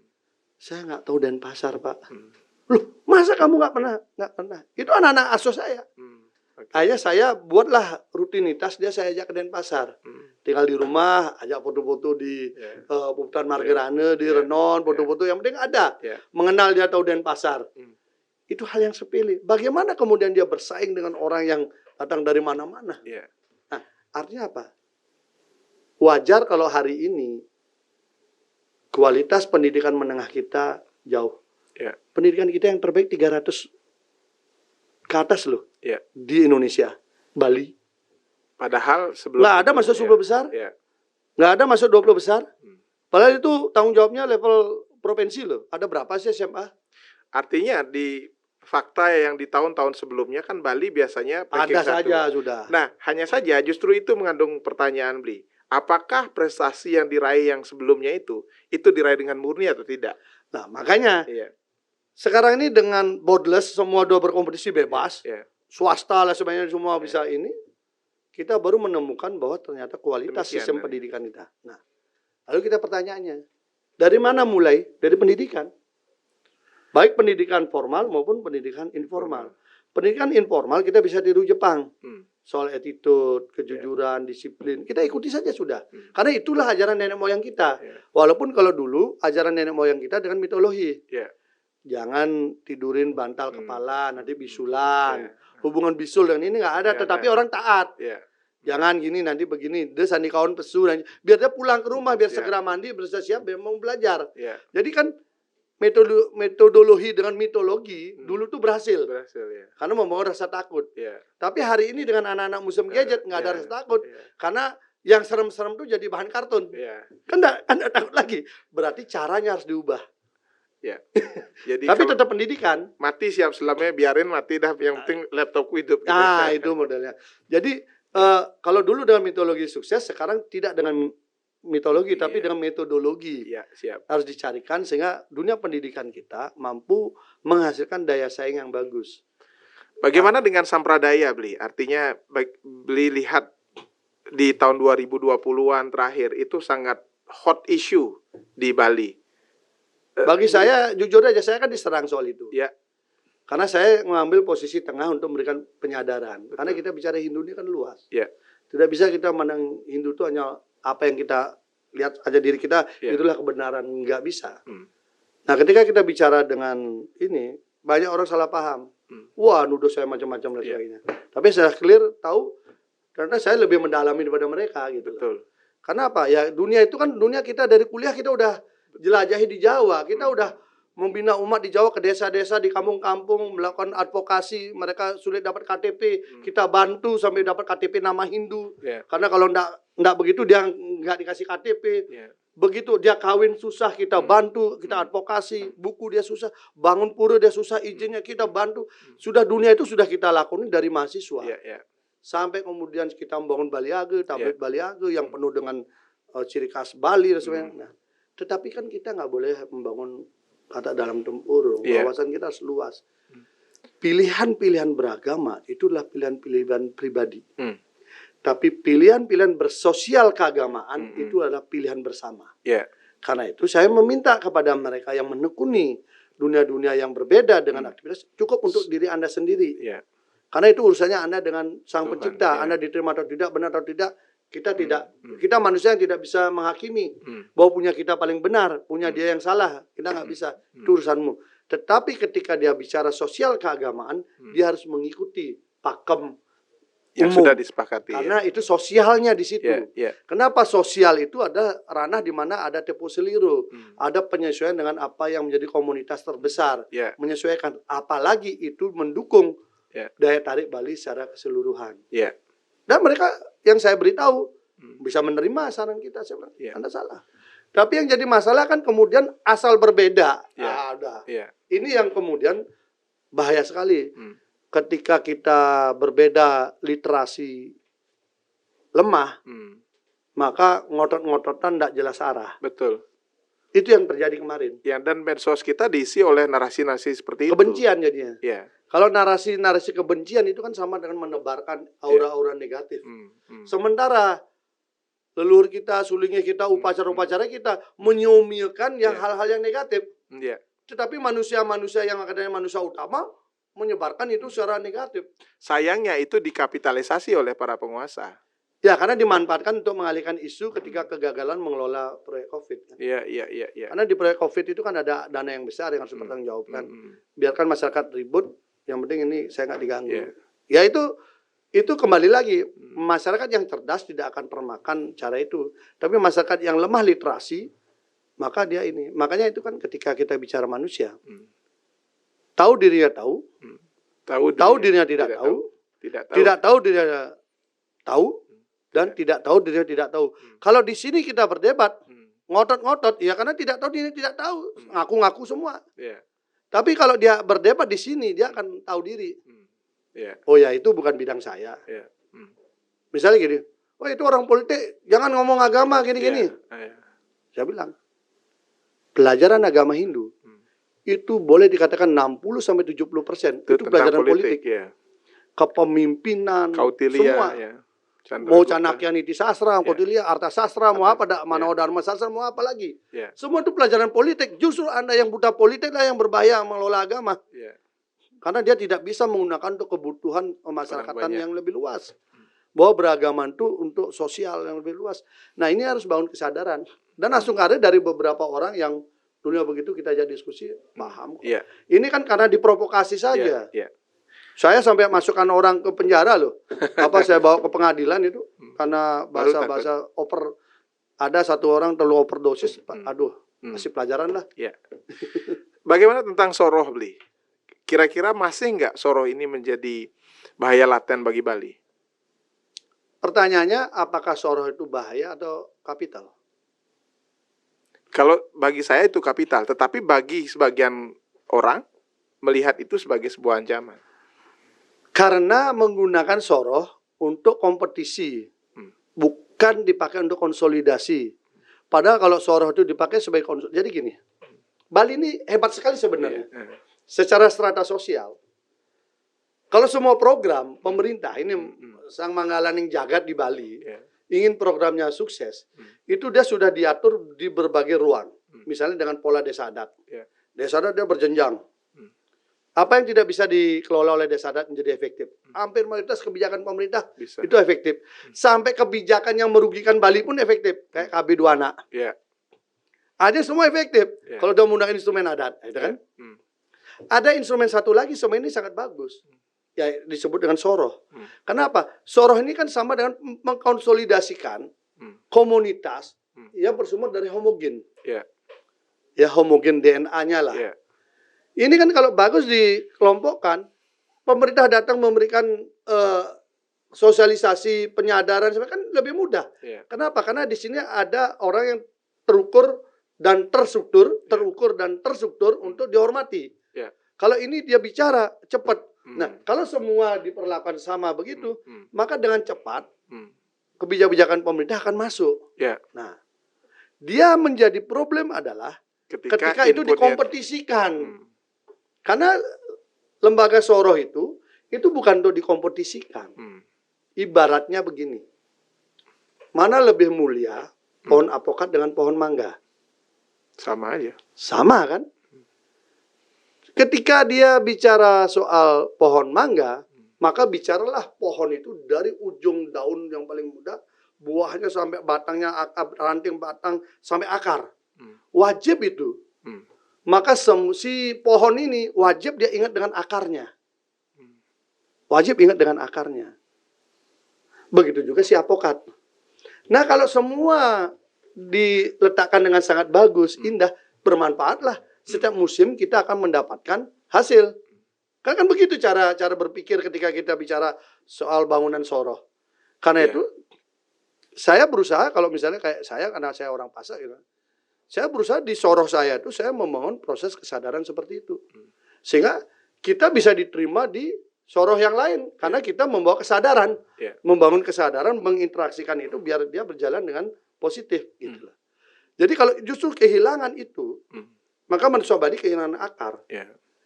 saya nggak tahu Denpasar, Pak. Loh, masa kamu nggak pernah? Nggak pernah. Itu anak-anak asuh saya. Akhirnya saya buatlah rutinitas, dia saya ajak ke Denpasar. Tinggal di rumah, ajak foto-foto di Puputan Margerane, di Renon, foto-foto yang penting ada. Mengenal dia tahu Denpasar. Itu hal yang sepele. Bagaimana kemudian dia bersaing dengan orang yang datang dari mana-mana? Nah, artinya apa? Wajar kalau hari ini kualitas pendidikan menengah kita jauh. Pendidikan kita yang terbaik 300 ke atas loh di Indonesia, Bali. Padahal sebelum nggak ada masuk 10 besar, nggak ada masuk 20 besar. Padahal itu tanggung jawabnya level provinsi loh. Ada berapa sih SMA? Artinya di fakta yang di tahun-tahun sebelumnya kan Bali biasanya ada saja sudah. Nah, hanya saja justru itu mengandung pertanyaan, Bli. Apakah prestasi yang diraih yang sebelumnya itu diraih dengan murni atau tidak? Nah, makanya sekarang ini dengan borderless, semua dua berkompetisi bebas, swasta lah sebenarnya semua bisa ini, kita baru menemukan bahwa ternyata kualitas sistem pendidikan kita. Nah, lalu kita pertanyaannya, dari mana mulai? Dari pendidikan. Baik pendidikan formal maupun pendidikan informal. Pendidikan informal kita bisa tiru Jepang. Soal attitude, kejujuran, disiplin. Kita ikuti saja sudah. Karena itulah ajaran nenek moyang kita. Walaupun kalau dulu ajaran nenek moyang kita dengan mitologi. Jangan tidurin bantal kepala, nanti bisulan. Hubungan bisul dengan ini nggak ada, tetapi orang taat. Jangan gini nanti begini, dia sandi kawan pesu, biar dia pulang ke rumah, biar Ya. segera mandi, bersiap biar mau belajar. Ya. Jadi kan metodologi dengan mitologi dulu tuh berhasil. Berhasil ya. Karena membawa rasa takut. Ya. Tapi hari ini dengan anak-anak musim gadget nggak ada Ya. rasa takut. Ya. Karena yang serem-serem tuh jadi bahan kartun. Ya. Kan nggak takut lagi. Berarti caranya harus diubah. Ya. Jadi Tapi kalau tetap pendidikan. mati siap selamanya, biarin mati dah, yang penting laptopku hidup. Gitu. Nah, itu modelnya. Jadi kalau dulu dengan mitologi sukses, sekarang tidak dengan mitologi, tapi dengan metodologi. Iya, siap. Harus dicarikan sehingga dunia pendidikan kita mampu menghasilkan daya saing yang bagus. Bagaimana dengan sampradaya, Bli? Artinya Bli lihat di tahun 2020-an terakhir itu sangat hot issue di Bali. Bagi saya, jujur aja, saya kan diserang soal itu. Ya. Karena saya mengambil posisi tengah untuk memberikan penyadaran. Karena kita bicara Hindu ini kan luas. Ya. Tidak bisa kita mandang Hindu itu hanya apa yang kita lihat aja diri kita, Ya. itulah kebenaran. Nggak bisa. Nah, ketika kita bicara dengan ini, banyak orang salah paham. Wah, nuduh saya macam-macam dan sebagainya. Tapi saya clear tahu, karena saya lebih mendalami daripada mereka gitu. Betul. Karena apa? Ya dunia itu kan dunia kita dari kuliah kita udah jelajahi di Jawa. Kita udah membina umat di Jawa, ke desa-desa, di kampung-kampung, melakukan advokasi. Mereka sulit dapat KTP, kita bantu sampai dapat KTP nama Hindu. Ya. Karena kalau enggak begitu dia nggak dikasih KTP. Ya. Begitu dia kawin susah, kita bantu, kita advokasi. Buku dia susah, bangun pura dia susah, izinnya kita bantu. Sudah dunia itu sudah kita lakukan dari mahasiswa. Ya, ya. Sampai kemudian kita membangun Baliage, tablet Baliage yang penuh dengan ciri khas Bali dan sebagainya. Nah, tetapi kan kita nggak boleh membangun kata dalam tempurung. Wawasan kita harus luas. Pilihan-pilihan beragama itulah pilihan-pilihan pribadi. Tapi pilihan-pilihan bersosial keagamaan itu adalah pilihan bersama. Ya. Karena itu saya meminta kepada mereka yang menekuni dunia-dunia yang berbeda dengan aktivitas, cukup untuk diri Anda sendiri. Ya. Karena itu urusannya Anda dengan Sang Tuhan, Pencipta. ya. Anda diterima atau tidak, benar atau tidak, kita tidak. Kita manusia yang tidak bisa menghakimi bahwa punya kita paling benar, punya dia yang salah. Kita nggak bisa. Itu urusanmu. Tetapi ketika dia bicara sosial keagamaan, dia harus mengikuti pakem Yang umum. sudah disepakati. Karena itu sosialnya di situ. Ya, ya. Kenapa sosial itu ada ranah di mana ada tempo seliru, ada penyesuaian dengan apa yang menjadi komunitas terbesar, Ya. menyesuaikan. Apalagi itu mendukung Ya. daya tarik Bali secara keseluruhan. Ya. Dan mereka yang saya beritahu bisa menerima saran kita. Saya bilang, Ya. Anda salah. Tapi yang jadi masalah kan kemudian asal berbeda. Ya. Ada. Ya. Ini yang kemudian bahaya sekali. Ketika kita berbeda literasi lemah, maka ngotot-ngototan tidak jelas arah. Betul. Itu yang terjadi kemarin. Ya, dan medsos kita diisi oleh narasi-narasi seperti itu. Kebencian jadinya. Ya. Kalau narasi-narasi kebencian itu kan sama dengan menebarkan aura-aura negatif. Sementara leluhur kita, sulingnya kita, upacara-upacara kita menyumilkan yang hal-hal yang negatif. Ya. Tetapi manusia-manusia yang katanya manusia utama menyebarkan itu secara negatif. Sayangnya itu dikapitalisasi oleh para penguasa. Ya, karena dimanfaatkan untuk mengalihkan isu ketika kegagalan mengelola proyek COVID. Iya, iya, iya, iya. Karena di proyek COVID itu kan ada dana yang besar yang harus dipertanggungjawabkan. Biarkan masyarakat ribut, yang penting ini saya nggak diganggu. Ya itu kembali lagi, masyarakat yang cerdas tidak akan termakan cara itu. Tapi masyarakat yang lemah literasi, maka dia ini. Makanya itu kan ketika kita bicara manusia, tahu dirinya tahu, tahu dirinya tidak tahu, tidak tahu dirinya tahu, dan tidak tahu dirinya tidak tahu. Kalau di sini kita berdebat, ngotot-ngotot, ya karena tidak tahu dirinya tidak tahu, ngaku-ngaku semua. Tapi kalau dia berdebat di sini, dia akan tahu diri. Oh ya, itu bukan bidang saya. Misalnya gini, oh itu orang politik, jangan ngomong agama gini-gini. Saya bilang, pelajaran agama Hindu itu boleh dikatakan 60-70% itu pelajaran politik. Kepemimpinan, Kautilya, semua. Ya. Mau Canakya Niti Sastra, Kautilya, Arta Sastra, mau apa, Mano Dharma Sastra, mau apa lagi. Semua itu pelajaran politik. Justru Anda yang buta politik lah yang berbahaya mengelola agama. Karena dia tidak bisa menggunakan untuk kebutuhan pemasarakatan yang lebih luas. Bahwa beragama itu untuk sosial yang lebih luas. Nah ini harus bangun kesadaran. Dan langsung ada dari beberapa orang yang dunia begitu kita ajak diskusi, paham. Ini kan karena diprovokasi saja. Saya sampai masukkan orang ke penjara loh. Apa saya bawa ke pengadilan itu. karena Baru bahasa-bahasa ada satu orang terlalu overdosis, aduh, kasih pelajaran lah. Ya. Bagaimana tentang soroh, Bli? Kira-kira masih nggak soroh ini menjadi bahaya laten bagi Bali? Pertanyaannya, apakah soroh itu bahaya atau kapital? Kalau bagi saya itu kapital, tetapi bagi sebagian orang melihat itu sebagai sebuah ancaman. Karena menggunakan soroh untuk kompetisi, bukan dipakai untuk konsolidasi. Padahal kalau soroh itu dipakai sebagai konsolidasi. Jadi gini, Bali ini hebat sekali sebenarnya. Secara strata sosial. Kalau semua program pemerintah, ini Sang Manggalaning Jagat di Bali, ingin programnya sukses, itu dia sudah diatur di berbagai ruang. Misalnya dengan pola desa adat. Desa adat dia berjenjang. Apa yang tidak bisa dikelola oleh desa adat menjadi efektif? Hampir mayoritas kebijakan pemerintah itu efektif. Sampai kebijakan yang merugikan Bali pun efektif. Kayak KB Duana. Ada semua efektif. Kalau udah menggunakan instrumen adat. Itu kan? Ada instrumen satu lagi, semua ini sangat bagus. Ya, disebut dengan soroh. Kenapa? Soroh ini kan sama dengan mengkonsolidasikan komunitas yang bersumber dari homogen. Ya, homogen DNA-nya lah. Ini kan kalau bagus dikelompokkan, pemerintah datang memberikan sosialisasi, penyadaran, kan lebih mudah. Kenapa? Karena di sini ada orang yang terukur dan terstruktur untuk dihormati. Kalau ini dia bicara cepat. Nah, kalau semua diperlakukan sama begitu, maka dengan cepat kebijakan pemerintah akan masuk. Nah, dia menjadi problem adalah ketika itu dikompetisikan. Karena lembaga soroh itu bukan untuk dikompetisikan. Ibaratnya begini. Mana lebih mulia pohon apokat dengan pohon mangga? Sama aja. Sama kan? Ketika dia bicara soal pohon mangga, maka bicaralah pohon itu dari ujung daun yang paling muda, buahnya sampai batangnya, ranting batang sampai akar. Wajib itu. Maka si pohon ini wajib dia ingat dengan akarnya. Wajib ingat dengan akarnya. Begitu juga si apokat. Nah, kalau semua diletakkan dengan sangat bagus, indah, bermanfaatlah. Setiap musim kita akan mendapatkan hasil. Kan begitu cara berpikir ketika kita bicara soal bangunan soroh. Karena itu saya berusaha, kalau misalnya kayak saya, karena saya orang Pasak gitu, saya berusaha di soroh saya itu saya membangun proses kesadaran seperti itu. Sehingga kita bisa diterima di soroh yang lain. Karena kita membawa kesadaran. Membangun kesadaran, menginteraksikan itu biar dia berjalan dengan positif. Gitu. Jadi kalau justru kehilangan itu, maka manusia Bali kehilangan akar.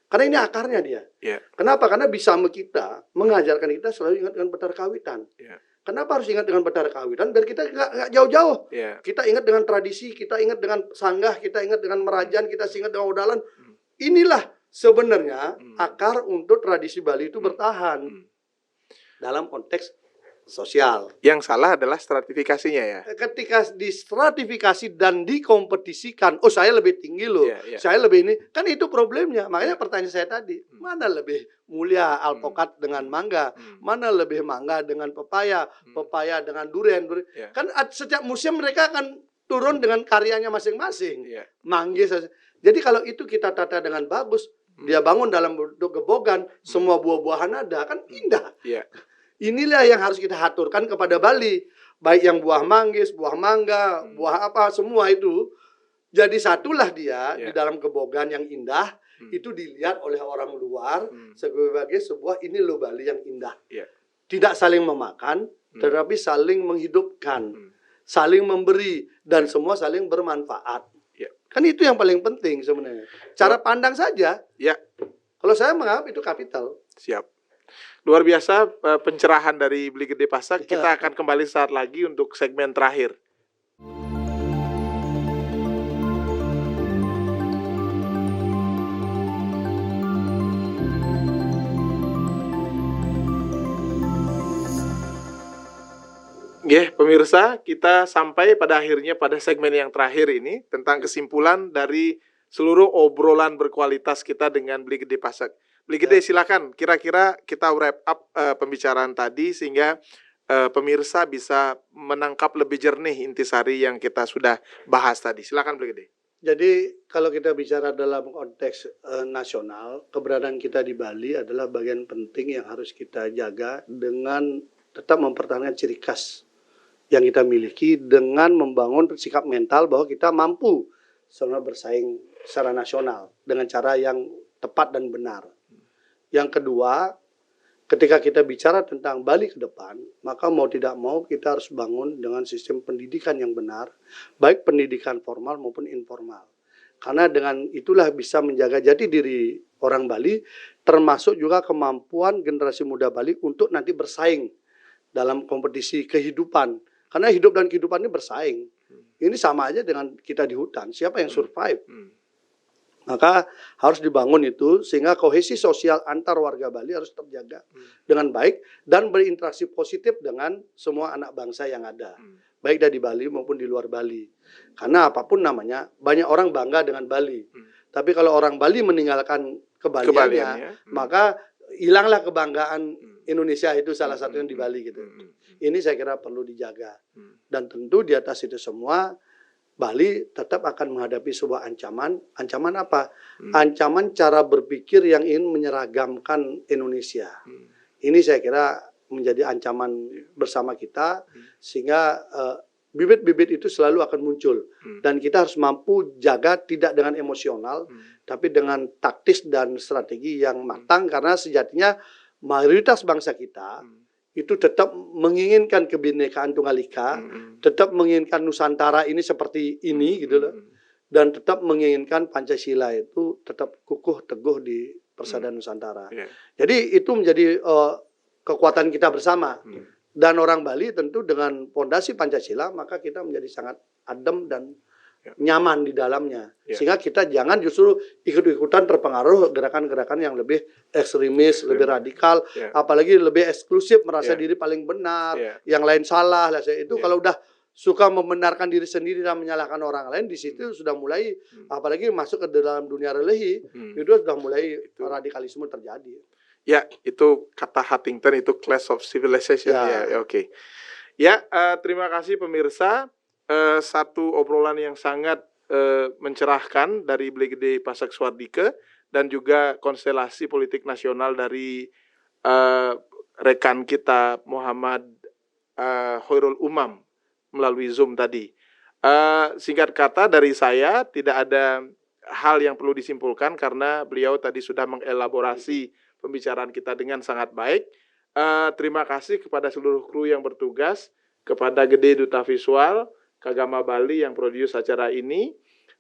Karena ini akarnya dia. Kenapa? Karena bisa kita mengajarkan kita selalu ingat dengan Betara Kawitan. Kenapa harus ingat dengan Betara Kawitan? Biar kita nggak jauh-jauh. Kita ingat dengan tradisi, kita ingat dengan sanggah, kita ingat dengan merajan, kita ingat dengan odalan. Inilah sebenarnya akar untuk tradisi Bali itu bertahan dalam konteks sosial. Yang salah adalah stratifikasinya ya. Ketika distratifikasi dan dikompetisikan, oh saya lebih tinggi loh, saya lebih ini, kan itu problemnya. Makanya pertanyaan saya tadi, mana lebih mulia alpokat dengan mangga, mana lebih mangga dengan pepaya, pepaya dengan durian. Kan setiap musim mereka akan turun dengan karyanya masing-masing. Manggis. Jadi kalau itu kita tata dengan bagus, dia bangun dalam bentuk gebogan, semua buah-buahan ada, kan indah. Inilah yang harus kita aturkan kepada Bali. Baik yang buah manggis, buah mangga, buah apa, semua itu. Jadi satulah dia di dalam gebogan yang indah. Itu dilihat oleh orang luar sebagai sebuah ini loh Bali yang indah. Tidak saling memakan, tetapi saling menghidupkan. Saling memberi. Dan semua saling bermanfaat. Kan itu yang paling penting sebenarnya. Cara pandang saja. Kalau saya menganggap itu kapital. Siap. Luar biasa pencerahan dari Bli Gede Pasak. Kita akan kembali saat lagi untuk segmen terakhir. Pemirsa, kita sampai pada akhirnya pada segmen yang terakhir ini tentang kesimpulan dari seluruh obrolan berkualitas kita dengan Bli Gede Pasak. Bli Gede, silakan. Kira-kira kita wrap up pembicaraan tadi sehingga pemirsa bisa menangkap lebih jernih intisari yang kita sudah bahas tadi. Silakan Brigade. Jadi kalau kita bicara dalam konteks nasional, keberadaan kita di Bali adalah bagian penting yang harus kita jaga dengan tetap mempertahankan ciri khas yang kita miliki dengan membangun sikap mental bahwa kita mampu sebenarnya bersaing secara nasional dengan cara yang tepat dan benar. Yang kedua, ketika kita bicara tentang Bali ke depan, maka mau tidak mau kita harus bangun dengan sistem pendidikan yang benar, baik pendidikan formal maupun informal. Karena dengan itulah bisa menjaga jati diri orang Bali, termasuk juga kemampuan generasi muda Bali untuk nanti bersaing dalam kompetisi kehidupan. Karena hidup dan kehidupan ini bersaing. Ini sama aja dengan kita di hutan, siapa yang survive. Maka harus dibangun itu sehingga kohesi sosial antar warga Bali harus terjaga dengan baik dan berinteraksi positif dengan semua anak bangsa yang ada, baik dari Bali maupun di luar Bali. Karena apapun namanya, banyak orang bangga dengan Bali. Tapi kalau orang Bali meninggalkan kebaliannya, maka hilanglah kebanggaan Indonesia itu salah satunya di Bali gitu. Ini saya kira perlu dijaga. Dan tentu di atas itu semua Bali tetap akan menghadapi sebuah ancaman. Ancaman apa? Ancaman cara berpikir yang ingin menyeragamkan Indonesia. Ini saya kira menjadi ancaman bersama kita, sehingga bibit-bibit itu selalu akan muncul. Dan kita harus mampu jaga tidak dengan emosional, tapi dengan taktis dan strategi yang matang, karena sejatinya mayoritas bangsa kita itu tetap menginginkan kebinekaan Tunggal Ika, tetap menginginkan Nusantara ini seperti ini gitu loh, dan tetap menginginkan Pancasila itu tetap kukuh teguh di persaudaraan Nusantara. Jadi itu menjadi kekuatan kita bersama. Dan orang Bali tentu dengan pondasi Pancasila maka kita menjadi sangat adem dan nyaman di dalamnya. Sehingga kita jangan justru ikut-ikutan terpengaruh gerakan-gerakan yang lebih ekstremis, lebih radikal, apalagi lebih eksklusif, merasa diri paling benar, yang lain salah. Itu kalau udah suka membenarkan diri sendiri dan menyalahkan orang lain, di situ sudah mulai, apalagi masuk ke dalam dunia religi, itu sudah mulai radikalisme terjadi. Ya, itu kata Huntington, itu clash of civilization. Oke. Ya, terima kasih pemirsa. Satu obrolan yang sangat mencerahkan dari Brigade Pasak Swardike dan juga konstelasi politik nasional dari rekan kita Muhammad Hoirul Umam melalui Zoom tadi. Singkat kata dari saya, tidak ada hal yang perlu disimpulkan karena beliau tadi sudah mengelaborasi pembicaraan kita dengan sangat baik. Terima kasih kepada seluruh kru yang bertugas, kepada Gede Duta Visual, Kagama Bali yang produce acara ini,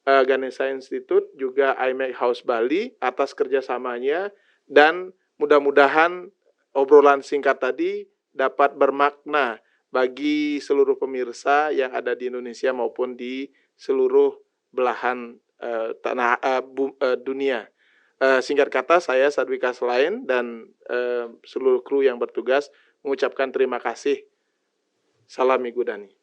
Ganesha Institute, juga iMac House Bali atas kerjasamanya, dan mudah-mudahan obrolan singkat tadi dapat bermakna bagi seluruh pemirsa yang ada di Indonesia maupun di seluruh belahan dunia. Singkat kata, saya Sadwika Selain dan seluruh kru yang bertugas mengucapkan terima kasih. Salam Migudani.